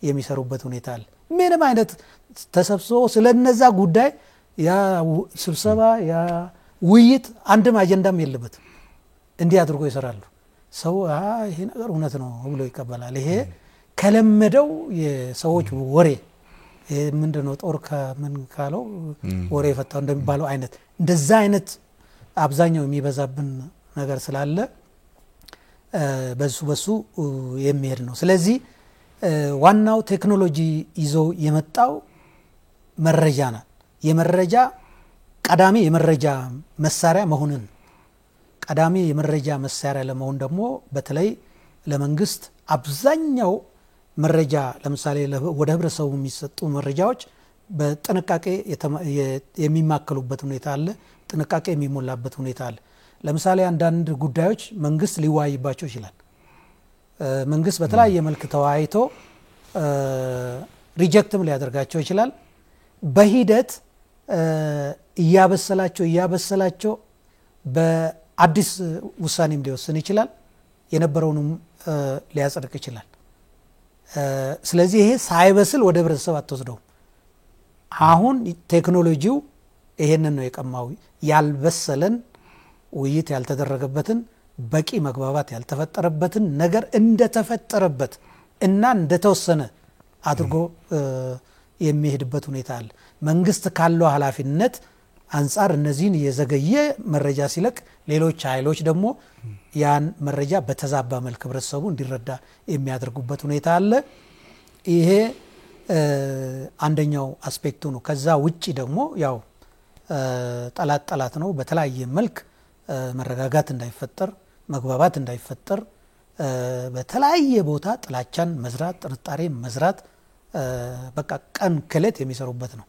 የሚሰሩበት ሁኔታ አለ። ምንም አይነት ተሰብስቦ ስለነዛ ጉዳይ ያ ስብሰባ ያ ውይይት አንድም አጀንዳም የለበትም እንዲህ አድርጎ ይሰራሉ። ሰው ይሄ ነገር እውነት ነው ብሎ ይቀበላል። ይሄ ከለመደው የሰዎች ወሬ ምንድነው ጦር ከምን ካለው ወሬ ፈታው እንደሚባለው አይነት እንደዛ አይነት አብዛኛው የሚበዛብን ነገር ስላለ በሱ የሚሄድ ነው። ስለዚህ ዋናው ቴክኖሎጂ ይዞ የመጣው መረጃ ነው። የመረጃ ቀዳሚ የመረጃ መሳሪያ መሆንን ቀዳሚ የመረጃ መሳሪያ ለመሆን ደግሞ በተለይ ለመንግስት አብዛኛው መረጃ ለምሳሌ ወደ ህብረተሰቡ የሚሰጡ መረጃዎች በጥንቃቄ የሚማከሉበት ሁኔታ አለ፣ ጥንቃቄ የሚሞላበት ሁኔታ አለ። ለምሳሌ አንዳንድ ጉዳዮች መንግስት ሊወያይባቸው ይችላል። መንግስት በተለያየ መልክ ተወያይቶ ሪጀክትም ሊያደርጋቸው ይችላል። በሂደት እያበሰላቸው በአዲስ ውሳኔም ሊወስን ይችላል፣ የነበረውንም ሊያጸድቅ ይችላል። ስለዚህ ይሄ ሳይበስል ወደ ህብረተሰብ አትወስደው። አሁን ቴክኖሎጂው ይሄንን ነው የቀማው። ያልበሰለን ውይይት ያልተደረገበትን በቂ መግባባት ያልተፈጠረበትን ነገር እንደተፈጠረበት እና እንደተወሰነ አድርጎ የሚሄድበት ሁኔታ አለ። መንግስት ካለው ኃላፊነት አንጻር እነዚህን የዘገየ መረጃ ሲለቅ ሌሎች ኃይሎች ደግሞ ያን መረጃ በተዛባ መልክ ህብረተሰቡ እንዲረዳ የሚያደርጉበት ሁኔታ አለ። ይሄ አንደኛው አስፔክቱ ነው። ከዛ ውጪ ደግሞ ያው ጠላት ነው። በተለያየ መልክ መረጋጋት እንዳይፈጠር፣ መግባባት እንዳይፈጠር በተለያየ ቦታ ጥላቻን መዝራት፣ ጥርጣሬ መዝራት በቃ ቀን ከሌት የሚሰሩበት ነው።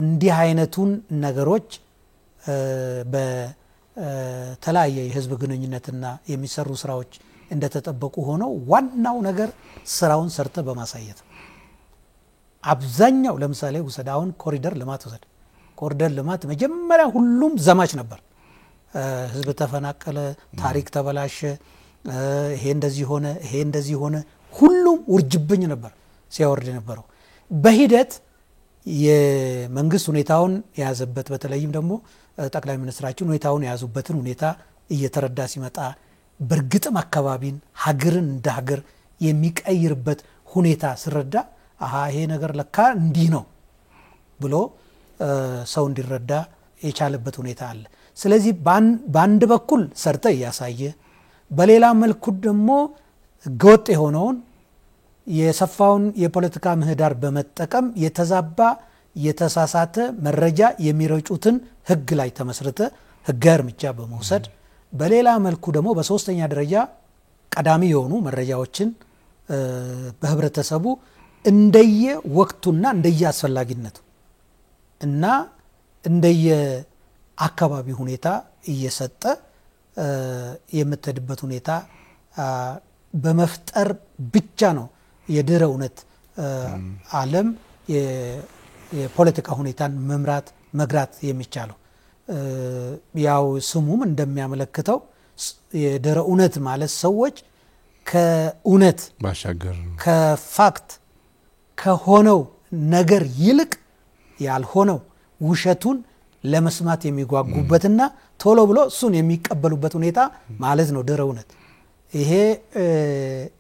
እንዲህ አይነቱን ነገሮች በተለያየ የህዝብ ግንኙነትና የሚሰሩ ስራዎች እንደተጠበቁ ሆነው ዋናው ነገር ስራውን ሰርተ በማሳየት አብዛኛው ለምሳሌ ውሰድ፣ አሁን ኮሪደር ልማት ውሰድ። ኮሪደር ልማት መጀመሪያ ሁሉም ዘማች ነበር። ህዝብ ተፈናቀለ፣ ታሪክ ተበላሸ፣ ይሄ እንደዚህ ሆነ፣ ሁሉም ውርጅብኝ ነበር ሲያወርድ የነበረው። በሂደት የመንግስት ሁኔታውን የያዘበት በተለይም ደግሞ ጠቅላይ ሚኒስትራችን ሁኔታውን የያዙበትን ሁኔታ እየተረዳ ሲመጣ በእርግጥም አካባቢን ሀገርን እንደ ሀገር የሚቀይርበት ሁኔታ ሲረዳ ይሄ ነገር ለካ እንዲህ ነው ብሎ ሰው እንዲረዳ የቻለበት ሁኔታ አለ። ስለዚህ በአንድ በኩል ሰርተ እያሳየ፣ በሌላ መልኩ ደግሞ ህገወጥ የሆነውን የሰፋውን የፖለቲካ ምህዳር በመጠቀም የተዛባ የተሳሳተ መረጃ የሚረጩትን ህግ ላይ ተመስርተ ህጋዊ እርምጃ በመውሰድ፣ በሌላ መልኩ ደግሞ በሶስተኛ ደረጃ ቀዳሚ የሆኑ መረጃዎችን በህብረተሰቡ እንደየ ወቅቱና እንደየ አስፈላጊነቱ እና እንደየ አካባቢ ሁኔታ እየሰጠ የምትሄድበት ሁኔታ በመፍጠር ብቻ ነው የድህረ እውነት ዓለም የፖለቲካ ሁኔታን መግራት የሚቻለው። ያው ስሙም እንደሚያመለክተው የድህረ እውነት ማለት ሰዎች ከእውነት ባሻገር ከፋክት ከሆነው ነገር ይልቅ ያልሆነው ውሸቱን ለመስማት የሚጓጉበትና ቶሎ ብሎ እሱን የሚቀበሉበት ሁኔታ ማለት ነው ድህረ እውነት።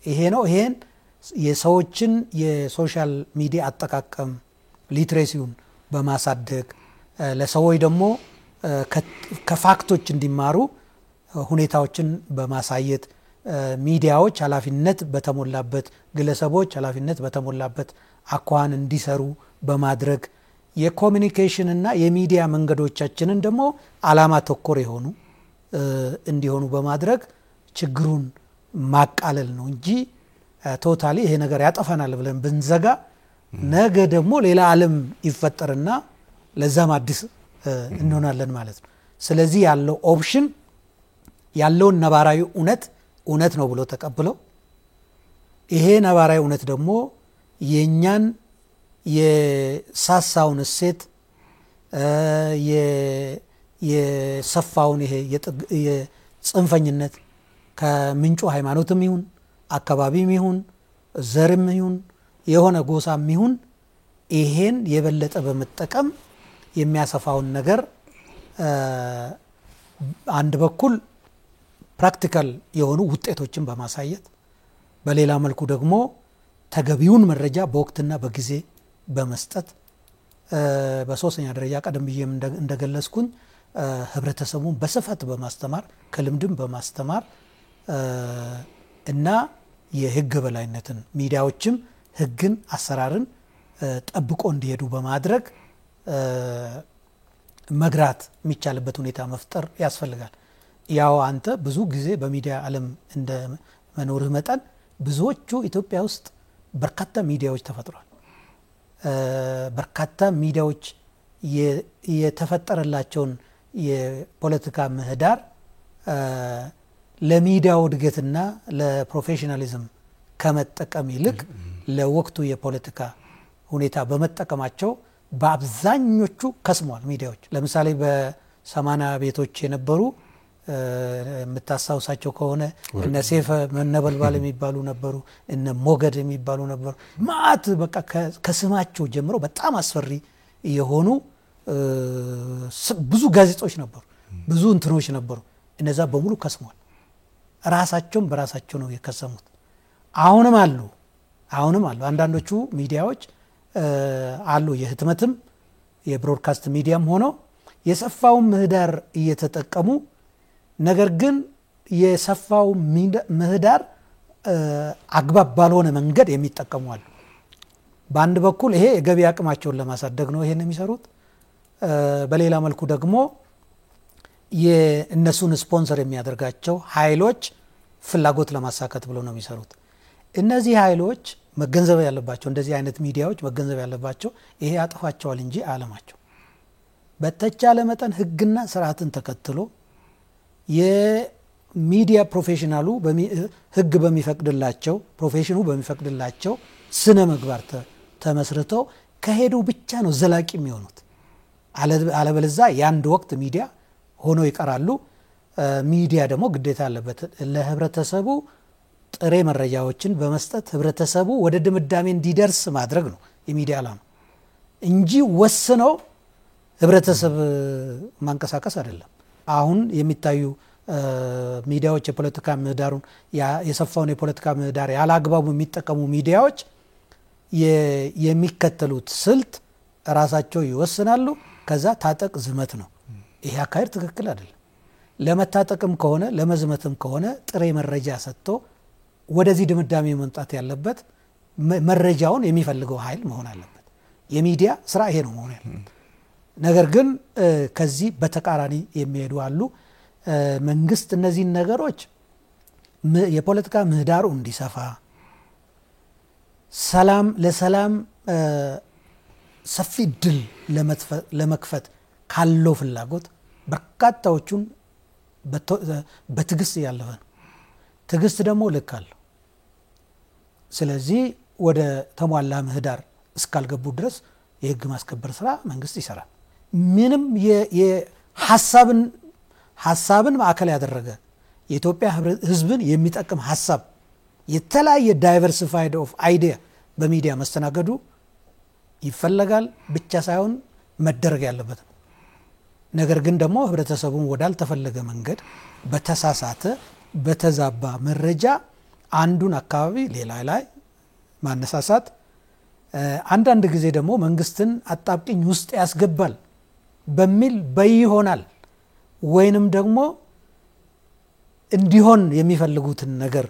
ይሄ ነው። ይሄን የሰዎችን የሶሻል ሚዲያ አጠቃቀም ሊትሬሲውን በማሳደግ ለሰዎች ደግሞ ከፋክቶች እንዲማሩ ሁኔታዎችን በማሳየት ሚዲያዎች ኃላፊነት በተሞላበት፣ ግለሰቦች ኃላፊነት በተሞላበት አኳኋን እንዲሰሩ በማድረግ የኮሚኒኬሽን እና የሚዲያ መንገዶቻችንን ደግሞ ዓላማ ተኮር የሆኑ እንዲሆኑ በማድረግ ችግሩን ማቃለል ነው እንጂ ቶታሊ ይሄ ነገር ያጠፋናል ብለን ብንዘጋ ነገ ደግሞ ሌላ ዓለም ይፈጠርና ለዛም አዲስ እንሆናለን ማለት ነው። ስለዚህ ያለው ኦፕሽን ያለውን ነባራዊ እውነት ነው ብሎ ተቀብለው ይሄ ነባራዊ እውነት ደግሞ የኛን የሳሳውን እሴት የሰፋውን ይሄ የጽንፈኝነት ከምንጩ ሃይማኖትም ይሁን አካባቢም ይሁን ዘርም ይሁን የሆነ ጎሳም ይሁን ይሄን የበለጠ በመጠቀም የሚያሰፋውን ነገር አንድ በኩል ፕራክቲካል የሆኑ ውጤቶችን በማሳየት፣ በሌላ መልኩ ደግሞ ተገቢውን መረጃ በወቅትና በጊዜ በመስጠት፣ በሶስተኛ ደረጃ ቀደም ብዬም እንደገለጽኩኝ ህብረተሰቡን በስፋት በማስተማር ከልምድም በማስተማር እና የህግ በላይነትን ሚዲያዎችም ህግን አሰራርን ጠብቆ እንዲሄዱ በማድረግ መግራት የሚቻልበት ሁኔታ መፍጠር ያስፈልጋል። ያው አንተ ብዙ ጊዜ በሚዲያ ዓለም እንደ መኖርህ መጠን ብዙዎቹ ኢትዮጵያ ውስጥ በርካታ ሚዲያዎች ተፈጥሯል። በርካታ ሚዲያዎች የተፈጠረላቸውን የፖለቲካ ምህዳር ለሚዲያው እድገትና ለፕሮፌሽናሊዝም ከመጠቀም ይልቅ ለወቅቱ የፖለቲካ ሁኔታ በመጠቀማቸው በአብዛኞቹ ከስመዋል ሚዲያዎች። ለምሳሌ በ80 ቤቶች የነበሩ የምታስታውሳቸው ከሆነ እነ ሴፈ ነበልባል የሚባሉ ነበሩ፣ እነ ሞገድ የሚባሉ ነበሩ። ማት በቃ ከስማቸው ጀምሮ በጣም አስፈሪ የሆኑ ብዙ ጋዜጦች ነበሩ፣ ብዙ እንትኖች ነበሩ። እነዛ በሙሉ ከስመዋል። ራሳቸውም በራሳቸው ነው የከሰሙት። አሁንም አሉ አንዳንዶቹ ሚዲያዎች አሉ፣ የህትመትም የብሮድካስት ሚዲያም ሆነው የሰፋውን ምህዳር እየተጠቀሙ ነገር ግን የሰፋው ምህዳር አግባብ ባልሆነ መንገድ የሚጠቀሙ አሉ። በአንድ በኩል ይሄ የገቢ አቅማቸውን ለማሳደግ ነው ይሄን የሚሰሩት። በሌላ መልኩ ደግሞ የእነሱን ስፖንሰር የሚያደርጋቸው ኃይሎች ፍላጎት ለማሳካት ብለው ነው የሚሰሩት። እነዚህ ኃይሎች መገንዘብ ያለባቸው፣ እንደዚህ አይነት ሚዲያዎች መገንዘብ ያለባቸው ይሄ ያጠፋቸዋል እንጂ አለማቸው በተቻለ መጠን ህግና ስርዓትን ተከትሎ የሚዲያ ፕሮፌሽናሉ ህግ በሚፈቅድላቸው ፕሮፌሽኑ በሚፈቅድላቸው ስነ ምግባር ተመስርተው ከሄዱ ብቻ ነው ዘላቂ የሚሆኑት። አለበለዚያ የአንድ ወቅት ሚዲያ ሆኖ ይቀራሉ። ሚዲያ ደግሞ ግዴታ አለበት ለህብረተሰቡ ጥሬ መረጃዎችን በመስጠት ህብረተሰቡ ወደ ድምዳሜ እንዲደርስ ማድረግ ነው የሚዲያ ዓላማ እንጂ ወስነው ህብረተሰብ ማንቀሳቀስ አይደለም። አሁን የሚታዩ ሚዲያዎች የፖለቲካ ምህዳሩን የሰፋውን የፖለቲካ ምህዳር ያላግባቡ የሚጠቀሙ ሚዲያዎች የሚከተሉት ስልት ራሳቸው ይወስናሉ። ከዛ ታጠቅ ዝመት ነው። ይሄ አካሄድ ትክክል አይደለም። ለመታጠቅም ከሆነ ለመዝመትም ከሆነ ጥሬ መረጃ ሰጥቶ ወደዚህ ድምዳሜ መምጣት ያለበት መረጃውን የሚፈልገው ኃይል መሆን አለበት። የሚዲያ ስራ ይሄ ነው መሆን ያለበት። ነገር ግን ከዚህ በተቃራኒ የሚሄዱ አሉ። መንግስት እነዚህን ነገሮች የፖለቲካ ምህዳሩ እንዲሰፋ ለሰላም ሰፊ ድል ለመክፈት ካለው ፍላጎት በርካታዎቹን በትግስት ያለፈ ነው። ትግስት ደግሞ ልክ አለው። ስለዚህ ወደ ተሟላ ምህዳር እስካልገቡ ድረስ የህግ ማስከበር ስራ መንግስት ይሰራል። ምንም ሐሳብን ማዕከል ያደረገ የኢትዮጵያ ህዝብን የሚጠቅም ሐሳብ የተለያየ ዳይቨርሲፋይድ ኦፍ አይዲያ በሚዲያ መስተናገዱ ይፈለጋል ብቻ ሳይሆን መደረግ ያለበት ነው። ነገር ግን ደግሞ ህብረተሰቡን ወዳልተፈለገ መንገድ በተሳሳተ በተዛባ መረጃ አንዱን አካባቢ ሌላ ላይ ማነሳሳት አንዳንድ ጊዜ ደግሞ መንግስትን አጣብቂኝ ውስጥ ያስገባል በሚል በይሆናል ወይንም ደግሞ እንዲሆን የሚፈልጉትን ነገር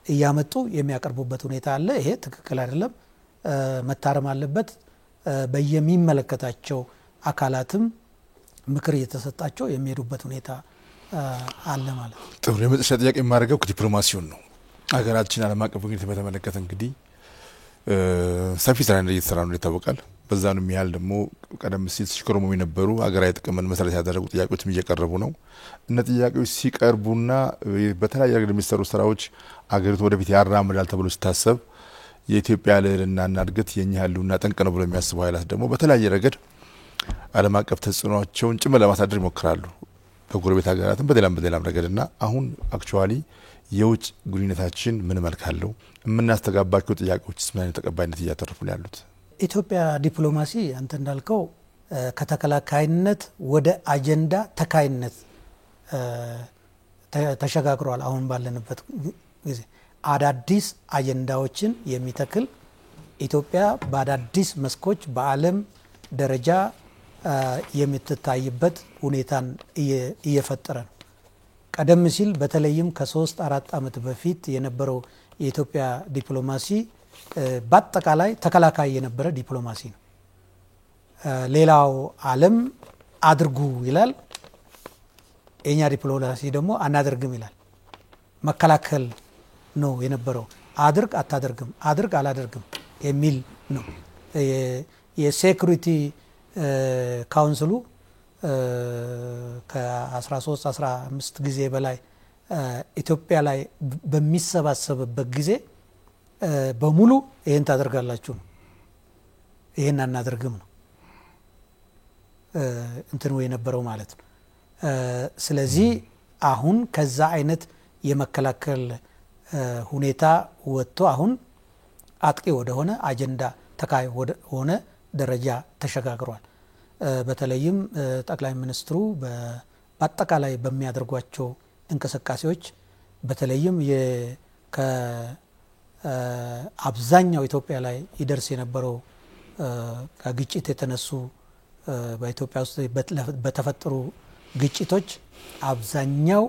እያመጡ የሚያቀርቡበት ሁኔታ አለ። ይሄ ትክክል አይደለም፣ መታረም አለበት። በየሚመለከታቸው አካላትም ምክር እየተሰጣቸው የሚሄዱበት ሁኔታ አለ ማለት ነው። ጥሩ። የመጨረሻ ጥያቄ የማደርገው ዲፕሎማሲውን ነው። ሀገራችን ዓለም አቀፍ ግንኙነት በተመለከተ እንግዲህ ሰፊ ስራ እየተሰራ ነው ይታወቃል። በዛንም ያህል ደግሞ ቀደም ሲል ሲሽከረሙ የነበሩ ሀገራዊ ጥቅምን መሰረት ያደረጉ ጥያቄዎችም እየቀረቡ ነው። እነ ጥያቄዎች ሲቀርቡና በተለያየ ረገድ የሚሰሩ ስራዎች አገሪቱ ወደፊት ያራምዳል ተብሎ ሲታሰብ የኢትዮጵያ ልዕልናና እድገት የኛ ህልውና ጠንቅ ነው ብሎ የሚያስቡ ኃይላት ደግሞ በተለያየ ረገድ ዓለም አቀፍ ተጽዕኖቸውን ጭምር ለማሳደር ይሞክራሉ፣ በጎረቤት ሀገራትም በሌላም ረገድና አሁን አክቹአሊ የውጭ ግንኙነታችን ምን መልክ አለው? የምናስተጋባቸው ጥያቄዎችስ ምን አይነት ተቀባይነት እያተረፉ ነው ያሉት? ኢትዮጵያ ዲፕሎማሲ አንተ እንዳልከው ከተከላካይነት ወደ አጀንዳ ተካይነት ተሸጋግሯል። አሁን ባለንበት ጊዜ አዳዲስ አጀንዳዎችን የሚተክል ኢትዮጵያ በአዳዲስ መስኮች በዓለም ደረጃ የምትታይበት ሁኔታን እየፈጠረ ነው። ቀደም ሲል በተለይም ከ3-4 ዓመት በፊት የነበረው የኢትዮጵያ ዲፕሎማሲ በአጠቃላይ ተከላካይ የነበረ ዲፕሎማሲ ነው። ሌላው ዓለም አድርጉ ይላል፣ የኛ ዲፕሎማሲ ደግሞ አናደርግም ይላል። መከላከል ነው የነበረው። አድርግ አታደርግም፣ አድርግ አላደርግም የሚል ነው። የሴኩሪቲ ካውንስሉ ከ13-15 ጊዜ በላይ ኢትዮጵያ ላይ በሚሰባሰብበት ጊዜ በሙሉ ይሄን ታደርጋላችሁ ነው፣ ይሄን አናደርግም ነው። እንትኑ የነበረው ማለት ነው። ስለዚህ አሁን ከዛ አይነት የመከላከል ሁኔታ ወጥቶ አሁን አጥቂ ወደሆነ አጀንዳ ተካይ ወደሆነ ደረጃ ተሸጋግሯል። በተለይም ጠቅላይ ሚኒስትሩ በአጠቃላይ በሚያደርጓቸው እንቅስቃሴዎች በተለይም ከአብዛኛው ኢትዮጵያ ላይ ይደርስ የነበረው ከግጭት የተነሱ በኢትዮጵያ ውስጥ በተፈጠሩ ግጭቶች አብዛኛው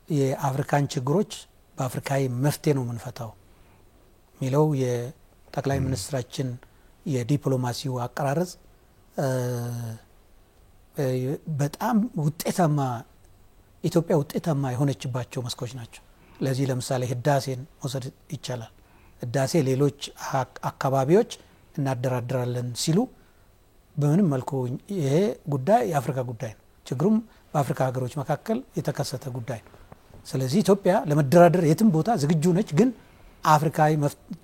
የአፍሪካን ችግሮች በአፍሪካዊ መፍትሄ ነው የምንፈታው የሚለው የጠቅላይ ሚኒስትራችን የዲፕሎማሲው አቀራረጽ በጣም ውጤታማ ኢትዮጵያ ውጤታማ የሆነችባቸው መስኮች ናቸው። ለዚህ ለምሳሌ ህዳሴን መውሰድ ይቻላል። ህዳሴ ሌሎች አካባቢዎች እናደራድራለን ሲሉ በምንም መልኩ ይሄ ጉዳይ የአፍሪካ ጉዳይ ነው፣ ችግሩም በአፍሪካ ሀገሮች መካከል የተከሰተ ጉዳይ ነው። ስለዚህ ኢትዮጵያ ለመደራደር የትም ቦታ ዝግጁ ነች፣ ግን አፍሪካዊ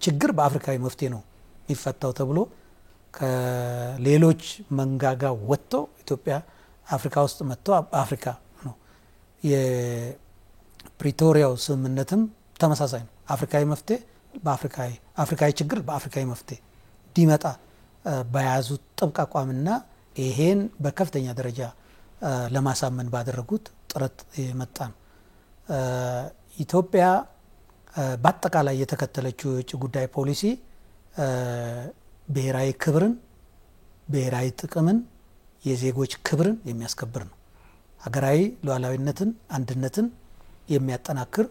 ችግር በአፍሪካዊ መፍትሄ ነው የሚፈታው ተብሎ ከሌሎች መንጋጋ ወጥቶ ኢትዮጵያ አፍሪካ ውስጥ መጥቶ አፍሪካ ነው። የፕሪቶሪያው ስምምነትም ተመሳሳይ ነው። አፍሪካዊ መፍትሄ አፍሪካዊ ችግር በአፍሪካዊ መፍትሄ እንዲመጣ በያዙት ጥብቅ አቋምና ይሄን በከፍተኛ ደረጃ ለማሳመን ባደረጉት ጥረት የመጣ ነው። ኢትዮጵያ በአጠቃላይ የተከተለችው የውጭ ጉዳይ ፖሊሲ ብሔራዊ ክብርን፣ ብሔራዊ ጥቅምን፣ የዜጎች ክብርን የሚያስከብር ነው። ሀገራዊ ሉዓላዊነትን፣ አንድነትን የሚያጠናክር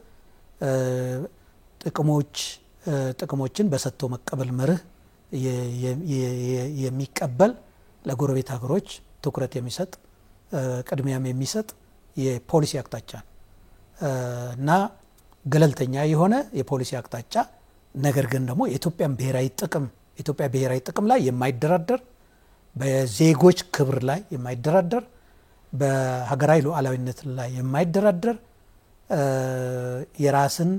ጥቅሞችን በሰጥቶ መቀበል መርህ የሚቀበል ለጎረቤት ሀገሮች ትኩረት የሚሰጥ ቅድሚያም የሚሰጥ የፖሊሲ አቅጣጫ እና ገለልተኛ የሆነ የፖሊሲ አቅጣጫ፣ ነገር ግን ደግሞ የኢትዮጵያን ብሔራዊ ጥቅም ላይ የማይደራደር፣ በዜጎች ክብር ላይ የማይደራደር፣ በሀገራዊ ሉዓላዊነት ላይ የማይደራደር፣ የራስን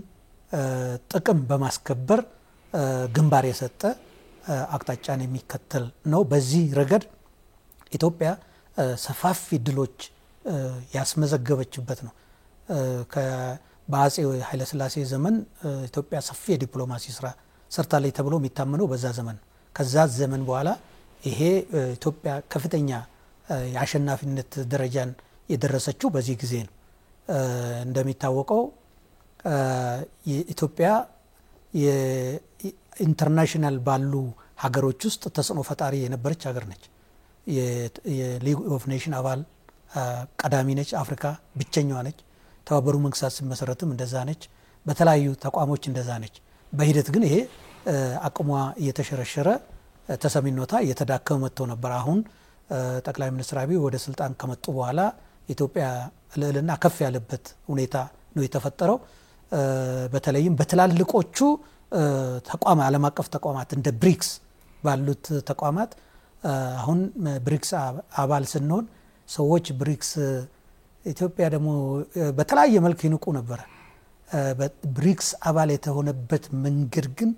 ጥቅም በማስከበር ግንባር የሰጠ አቅጣጫን የሚከተል ነው። በዚህ ረገድ ኢትዮጵያ ሰፋፊ ድሎች ያስመዘገበችበት ነው። በአጼ ኃይለሥላሴ ዘመን ኢትዮጵያ ሰፊ የዲፕሎማሲ ስራ ሰርታለች ተብሎ የሚታመነው በዛ ዘመን ነው። ከዛ ዘመን በኋላ ይሄ ኢትዮጵያ ከፍተኛ የአሸናፊነት ደረጃን የደረሰችው በዚህ ጊዜ ነው። እንደሚታወቀው ኢትዮጵያ የኢንተርናሽናል ባሉ ሀገሮች ውስጥ ተጽዕኖ ፈጣሪ የነበረች ሀገር ነች። የሊግ ኦፍ ኔሽን አባል ቀዳሚ ነች። አፍሪካ ብቸኛዋ ነች። ተባበሩ መንግስታት ሲመሰረትም እንደዛ ነች። በተለያዩ ተቋሞች እንደዛ ነች። በሂደት ግን ይሄ አቅሟ እየተሸረሸረ ተሰሚነቷ እየተዳከመ መጥቶ ነበር። አሁን ጠቅላይ ሚኒስትር አብይ ወደ ስልጣን ከመጡ በኋላ ኢትዮጵያ ልዕልና ከፍ ያለበት ሁኔታ ነው የተፈጠረው። በተለይም በትላልቆቹ ዓለም አቀፍ ተቋማት እንደ ብሪክስ ባሉት ተቋማት አሁን ብሪክስ አባል ስንሆን ሰዎች ብሪክስ ኢትዮጵያ ደግሞ በተለያየ መልክ ይንቁ ነበር። ብሪክስ አባል የተሆነበት መንገድ ግን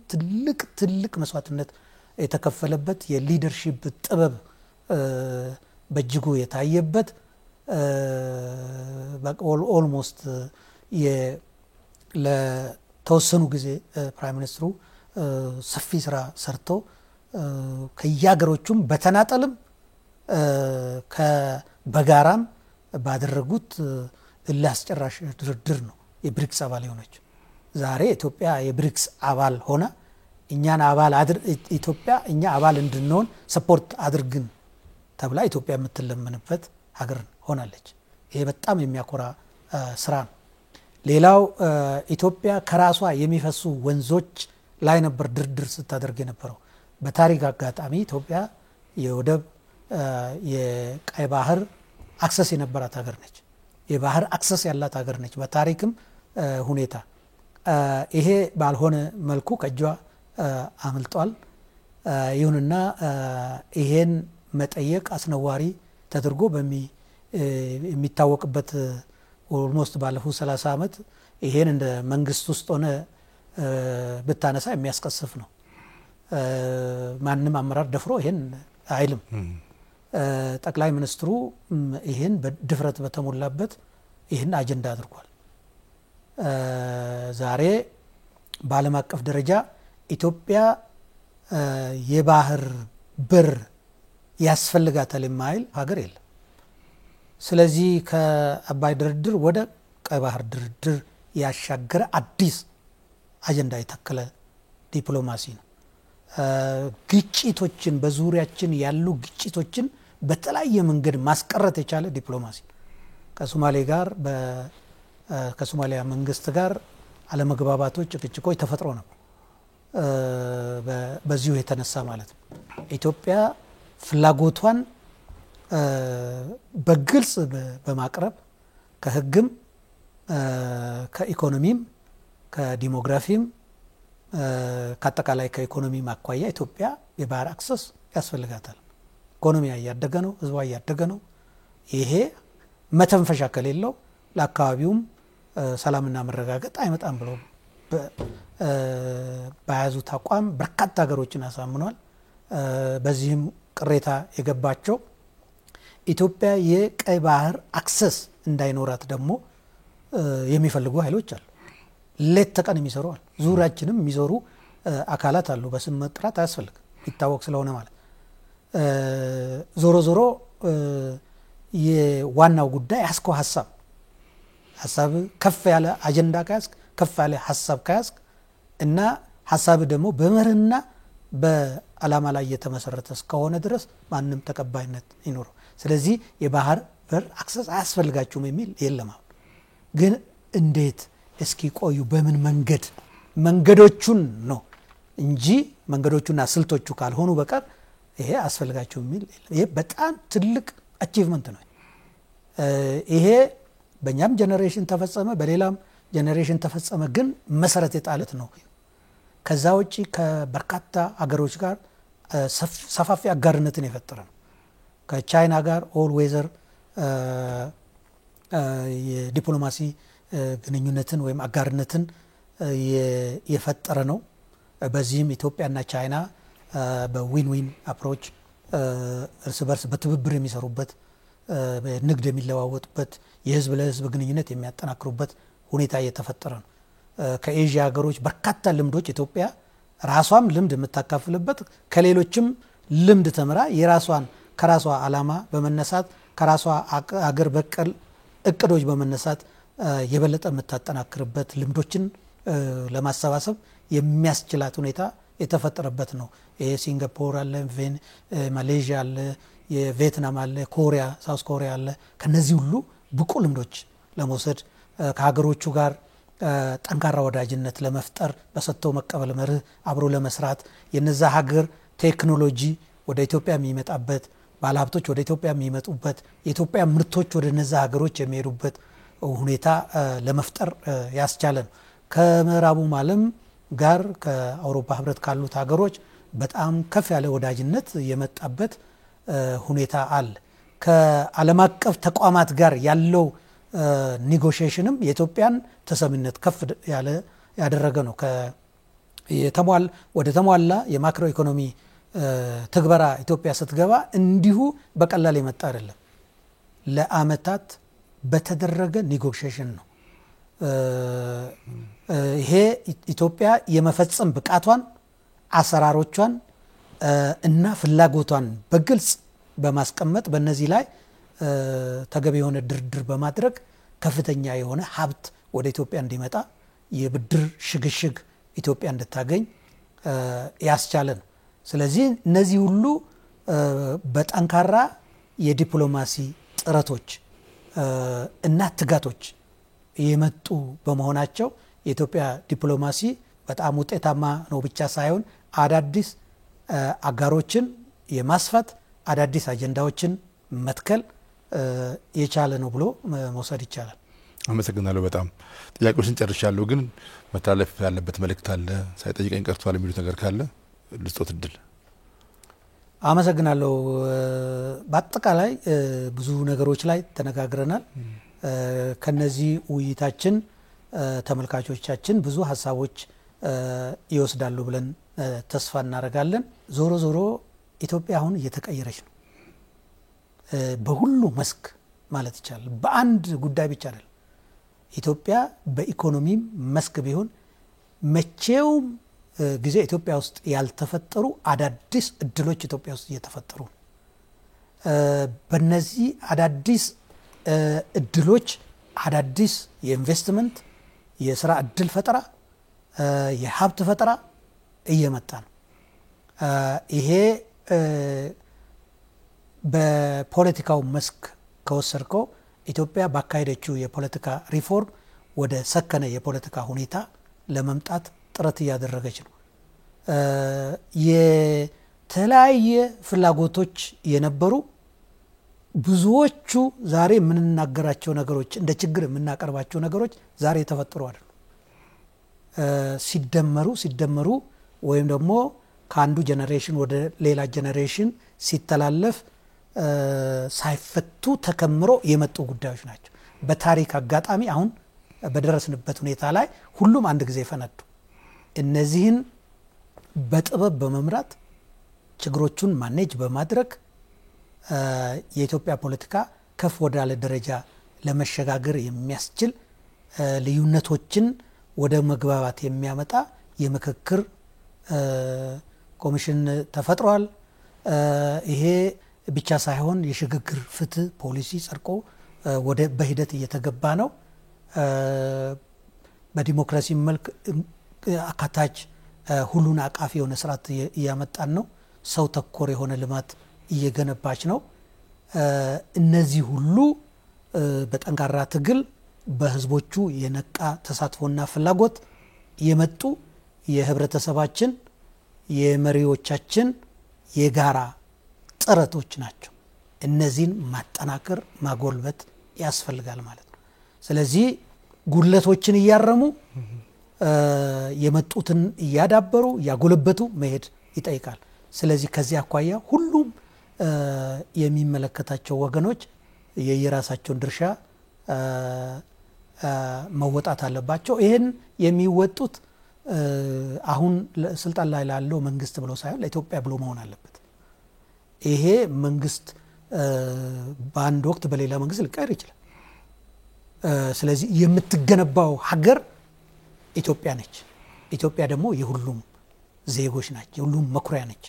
ትልቅ መስዋዕትነት የተከፈለበት፣ የሊደርሺፕ ጥበብ በእጅጉ የታየበት፣ ኦልሞስት ለተወሰኑ ጊዜ ፕራይም ሚኒስትሩ ሰፊ ስራ ሰርቶ ከየሀገሮቹም በተናጠልም በጋራም ባደረጉት እልህ አስጨራሽ ድርድር ነው የብሪክስ አባል የሆነችው። ዛሬ ኢትዮጵያ የብሪክስ አባል ሆና ኢትዮጵያ እኛ አባል እንድንሆን ሰፖርት አድርግን ተብላ ኢትዮጵያ የምትለመንበት ሀገር ሆናለች። ይሄ በጣም የሚያኮራ ስራ ነው። ሌላው ኢትዮጵያ ከራሷ የሚፈሱ ወንዞች ላይ ነበር ድርድር ስታደርግ የነበረው። በታሪክ አጋጣሚ ኢትዮጵያ የወደብ የቀይ ባህር አክሰስ የነበራት ሀገር ነች። የባህር አክሰስ ያላት ሀገር ነች በታሪክም ሁኔታ። ይሄ ባልሆነ መልኩ ከእጇ አምልጧል። ይሁንና ይሄን መጠየቅ አስነዋሪ ተደርጎ የሚታወቅበት ኦልሞስት ባለፉት 30 ዓመት ይሄን እንደ መንግስት ውስጥ ሆነ ብታነሳ የሚያስቀስፍ ነው። ማንም አመራር ደፍሮ ይሄን አይልም። ጠቅላይ ሚኒስትሩ ይህን በድፍረት በተሞላበት ይህን አጀንዳ አድርጓል። ዛሬ በዓለም አቀፍ ደረጃ ኢትዮጵያ የባህር በር ያስፈልጋታል የማይል ሀገር የለም። ስለዚህ ከአባይ ድርድር ወደ ቀይ ባህር ድርድር ያሻገረ አዲስ አጀንዳ የተከለ ዲፕሎማሲ ነው። ግጭቶችን በዙሪያችን ያሉ ግጭቶችን በተለያየ መንገድ ማስቀረት የቻለ ዲፕሎማሲ ከሶማሌ ጋር ከሶማሊያ መንግስት ጋር አለመግባባቶች፣ ጭቅጭቆች ተፈጥሮ ነው። በዚሁ የተነሳ ማለት ነው ኢትዮጵያ ፍላጎቷን በግልጽ በማቅረብ ከህግም ከኢኮኖሚም ከዲሞግራፊም ከአጠቃላይ ከኢኮኖሚም አኳያ ኢትዮጵያ የባህር አክሰስ ያስፈልጋታል። ኢኮኖሚያ እያደገ ነው፣ ህዝቧ እያደገ ነው። ይሄ መተንፈሻ ከሌለው ለአካባቢውም ሰላምና መረጋገጥ አይመጣም ብሎ በያዙት አቋም በርካታ ሀገሮችን አሳምኗል። በዚህም ቅሬታ የገባቸው ኢትዮጵያ የቀይ ባህር አክሰስ እንዳይኖራት ደግሞ የሚፈልጉ ኃይሎች አሉ። ሌት ተቀን የሚሰሩ አሉ። ዙሪያችንም የሚሰሩ አካላት አሉ። በስም መጥራት አያስፈልግም፣ ይታወቅ ስለሆነ ማለት ዞሮ ዞሮ የዋናው ጉዳይ ያስከው ሀሳብ ከፍ ያለ አጀንዳ ከያዝክ ከፍ ያለ ሀሳብ ከያዝክ እና ሀሳብ ደግሞ በመርህና በአላማ ላይ የተመሰረተ እስከሆነ ድረስ ማንም ተቀባይነት ይኖረው። ስለዚህ የባህር በር አክሰስ አያስፈልጋችሁም የሚል የለም። ግን እንዴት እስኪ ቆዩ፣ በምን መንገዶቹን ነው እንጂ መንገዶቹና ስልቶቹ ካልሆኑ በቀር ይሄ አስፈልጋችሁ የሚል የለም። ይሄ በጣም ትልቅ አቺቭመንት ነው። ይሄ በእኛም ጀነሬሽን ተፈጸመ፣ በሌላም ጀነሬሽን ተፈጸመ፣ ግን መሰረት የጣለት ነው። ከዛ ውጪ ከበርካታ አገሮች ጋር ሰፋፊ አጋርነትን የፈጠረ ነው። ከቻይና ጋር ኦል ዌዘር የዲፕሎማሲ ግንኙነትን ወይም አጋርነትን የፈጠረ ነው። በዚህም ኢትዮጵያና ቻይና በዊን ዊን አፕሮች እርስ በርስ በትብብር የሚሰሩበት፣ ንግድ የሚለዋወጡበት፣ የህዝብ ለህዝብ ግንኙነት የሚያጠናክሩበት ሁኔታ እየተፈጠረ ነው። ከኤዥያ ሀገሮች በርካታ ልምዶች ኢትዮጵያ ራሷም ልምድ የምታካፍልበት፣ ከሌሎችም ልምድ ተምራ ከራሷ አላማ በመነሳት ከራሷ አገር በቀል እቅዶች በመነሳት የበለጠ የምታጠናክርበት ልምዶችን ለማሰባሰብ የሚያስችላት ሁኔታ የተፈጠረበት ነው። ሲንጋፖር አለ፣ ማሌዥያ አለ፣ የቪየትናም አለ፣ ኮሪያ ሳውስ ኮሪያ አለ። ከነዚህ ሁሉ ብቁ ልምዶች ለመውሰድ ከሀገሮቹ ጋር ጠንካራ ወዳጅነት ለመፍጠር በሰጥቶ መቀበል መርህ አብሮ ለመስራት የነዛ ሀገር ቴክኖሎጂ ወደ ኢትዮጵያ የሚመጣበት፣ ባለሀብቶች ወደ ኢትዮጵያ የሚመጡበት፣ የኢትዮጵያ ምርቶች ወደ ነዛ ሀገሮች የሚሄዱበት ሁኔታ ለመፍጠር ያስቻለ ነው። ከምዕራቡም ዓለም ጋር ከአውሮፓ ህብረት ካሉት ሀገሮች በጣም ከፍ ያለ ወዳጅነት የመጣበት ሁኔታ አለ። ከዓለም አቀፍ ተቋማት ጋር ያለው ኔጎሽዬሽንም የኢትዮጵያን ተሰሚነት ከፍ ያለ ያደረገ ነው። ወደ ተሟላ የማክሮ ኢኮኖሚ ትግበራ ኢትዮጵያ ስትገባ እንዲሁ በቀላል የመጣ አይደለም። ለአመታት በተደረገ ኔጎሽዬሽን ነው። ይሄ ኢትዮጵያ የመፈጸም ብቃቷን፣ አሰራሮቿን እና ፍላጎቷን በግልጽ በማስቀመጥ በእነዚህ ላይ ተገቢ የሆነ ድርድር በማድረግ ከፍተኛ የሆነ ሀብት ወደ ኢትዮጵያ እንዲመጣ የብድር ሽግሽግ ኢትዮጵያ እንድታገኝ ያስቻለ ነው። ስለዚህ እነዚህ ሁሉ በጠንካራ የዲፕሎማሲ ጥረቶች እና ትጋቶች የመጡ በመሆናቸው የኢትዮጵያ ዲፕሎማሲ በጣም ውጤታማ ነው ብቻ ሳይሆን አዳዲስ አጋሮችን የማስፋት አዳዲስ አጀንዳዎችን መትከል የቻለ ነው ብሎ መውሰድ ይቻላል። አመሰግናለሁ። በጣም ጥያቄዎችን ጨርሻለሁ፣ ግን መተላለፍ ያለበት መልእክት አለ ሳይጠይቀኝ ቀርቷል የሚሉት ነገር ካለ ልስጦት እድል። አመሰግናለሁ። በአጠቃላይ ብዙ ነገሮች ላይ ተነጋግረናል። ከነዚህ ውይይታችን ተመልካቾቻችን ብዙ ሀሳቦች ይወስዳሉ ብለን ተስፋ እናደርጋለን። ዞሮ ዞሮ ኢትዮጵያ አሁን እየተቀየረች ነው። በሁሉ መስክ ማለት ይቻላል። በአንድ ጉዳይ ብቻ አይደለም። ኢትዮጵያ በኢኮኖሚም መስክ ቢሆን መቼውም ጊዜ ኢትዮጵያ ውስጥ ያልተፈጠሩ አዳዲስ እድሎች ኢትዮጵያ ውስጥ እየተፈጠሩ ነው። በእነዚህ አዳዲስ እድሎች አዳዲስ የኢንቨስትመንት የስራ እድል ፈጠራ የሀብት ፈጠራ እየመጣ ነው። ይሄ በፖለቲካው መስክ ከወሰድከው ኢትዮጵያ ባካሄደችው የፖለቲካ ሪፎርም ወደ ሰከነ የፖለቲካ ሁኔታ ለመምጣት ጥረት እያደረገች ነው። የተለያየ ፍላጎቶች የነበሩ ብዙዎቹ ዛሬ የምንናገራቸው ነገሮች እንደ ችግር የምናቀርባቸው ነገሮች ዛሬ የተፈጠሩ አይደሉም። ሲደመሩ ወይም ደግሞ ከአንዱ ጀነሬሽን ወደ ሌላ ጀነሬሽን ሲተላለፍ ሳይፈቱ ተከምሮ የመጡ ጉዳዮች ናቸው። በታሪክ አጋጣሚ አሁን በደረስንበት ሁኔታ ላይ ሁሉም አንድ ጊዜ ፈነዱ። እነዚህን በጥበብ በመምራት ችግሮቹን ማኔጅ በማድረግ የኢትዮጵያ ፖለቲካ ከፍ ወዳለ ደረጃ ለመሸጋገር የሚያስችል ልዩነቶችን ወደ መግባባት የሚያመጣ የምክክር ኮሚሽን ተፈጥሯል። ይሄ ብቻ ሳይሆን የሽግግር ፍትህ ፖሊሲ ጸድቆ ወደ በሂደት እየተገባ ነው። በዲሞክራሲ መልክ አካታች ሁሉን አቃፊ የሆነ ስርዓት እያመጣን ነው። ሰው ተኮር የሆነ ልማት እየገነባች ነው። እነዚህ ሁሉ በጠንካራ ትግል በህዝቦቹ የነቃ ተሳትፎና ፍላጎት የመጡ የህብረተሰባችን የመሪዎቻችን የጋራ ጥረቶች ናቸው። እነዚህን ማጠናከር ማጎልበት ያስፈልጋል ማለት ነው። ስለዚህ ጉድለቶችን እያረሙ የመጡትን እያዳበሩ ያጎለበቱ መሄድ ይጠይቃል። ስለዚህ ከዚህ አኳያ ሁሉም የሚመለከታቸው ወገኖች የየራሳቸውን ድርሻ መወጣት አለባቸው። ይህን የሚወጡት አሁን ስልጣን ላይ ላለው መንግስት ብሎ ሳይሆን ለኢትዮጵያ ብሎ መሆን አለበት። ይሄ መንግስት በአንድ ወቅት በሌላ መንግስት ሊቀየር ይችላል። ስለዚህ የምትገነባው ሀገር ኢትዮጵያ ነች። ኢትዮጵያ ደግሞ የሁሉም ዜጎች ናቸው፣ የሁሉም መኩሪያ ነች።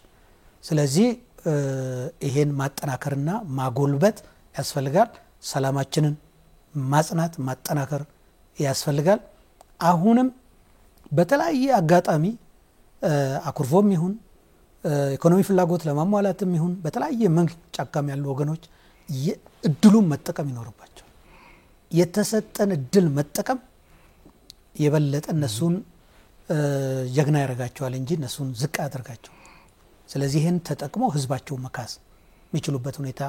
ስለዚህ ይሄን ማጠናከርና ማጎልበት ያስፈልጋል። ሰላማችንን ማጽናት ማጠናከር ያስፈልጋል። አሁንም በተለያየ አጋጣሚ አኩርፎም ይሁን ኢኮኖሚ ፍላጎት ለማሟላትም ይሁን በተለያየ መንገድ ጫካም ያሉ ወገኖች እድሉን መጠቀም ይኖርባቸው። የተሰጠን እድል መጠቀም የበለጠ እነሱን ጀግና ያደርጋቸዋል እንጂ እነሱን ዝቅ ያደርጋቸው። ስለዚህ ይህን ተጠቅሞ ህዝባቸው መካስ የሚችሉበት ሁኔታ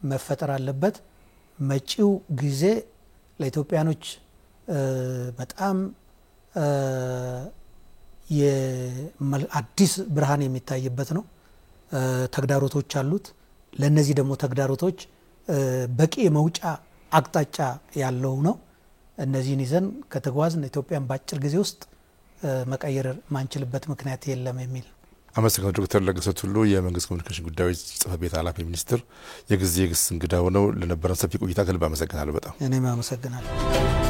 መፈጠር አለበት። መጪው ጊዜ ለኢትዮጵያኖች በጣም የአዲስ ብርሃን የሚታይበት ነው። ተግዳሮቶች አሉት። ለነዚህ ደግሞ ተግዳሮቶች በቂ የመውጫ አቅጣጫ ያለው ነው። እነዚህን ይዘን ከተጓዝን ኢትዮጵያን በአጭር ጊዜ ውስጥ መቀየር ማንችልበት ምክንያት የለም የሚል። አመሰግናለሁ ዶክተር ለገሰ ቱሉ የመንግስት ኮሚኒኬሽን ጉዳዮች ጽሕፈት ቤት ኃላፊ ሚኒስትር የጊዜ ግስ እንግዳ ሆነው ለነበረን ሰፊ ቆይታ ከልብ አመሰግናለሁ። በጣም እኔም አመሰግናለሁ።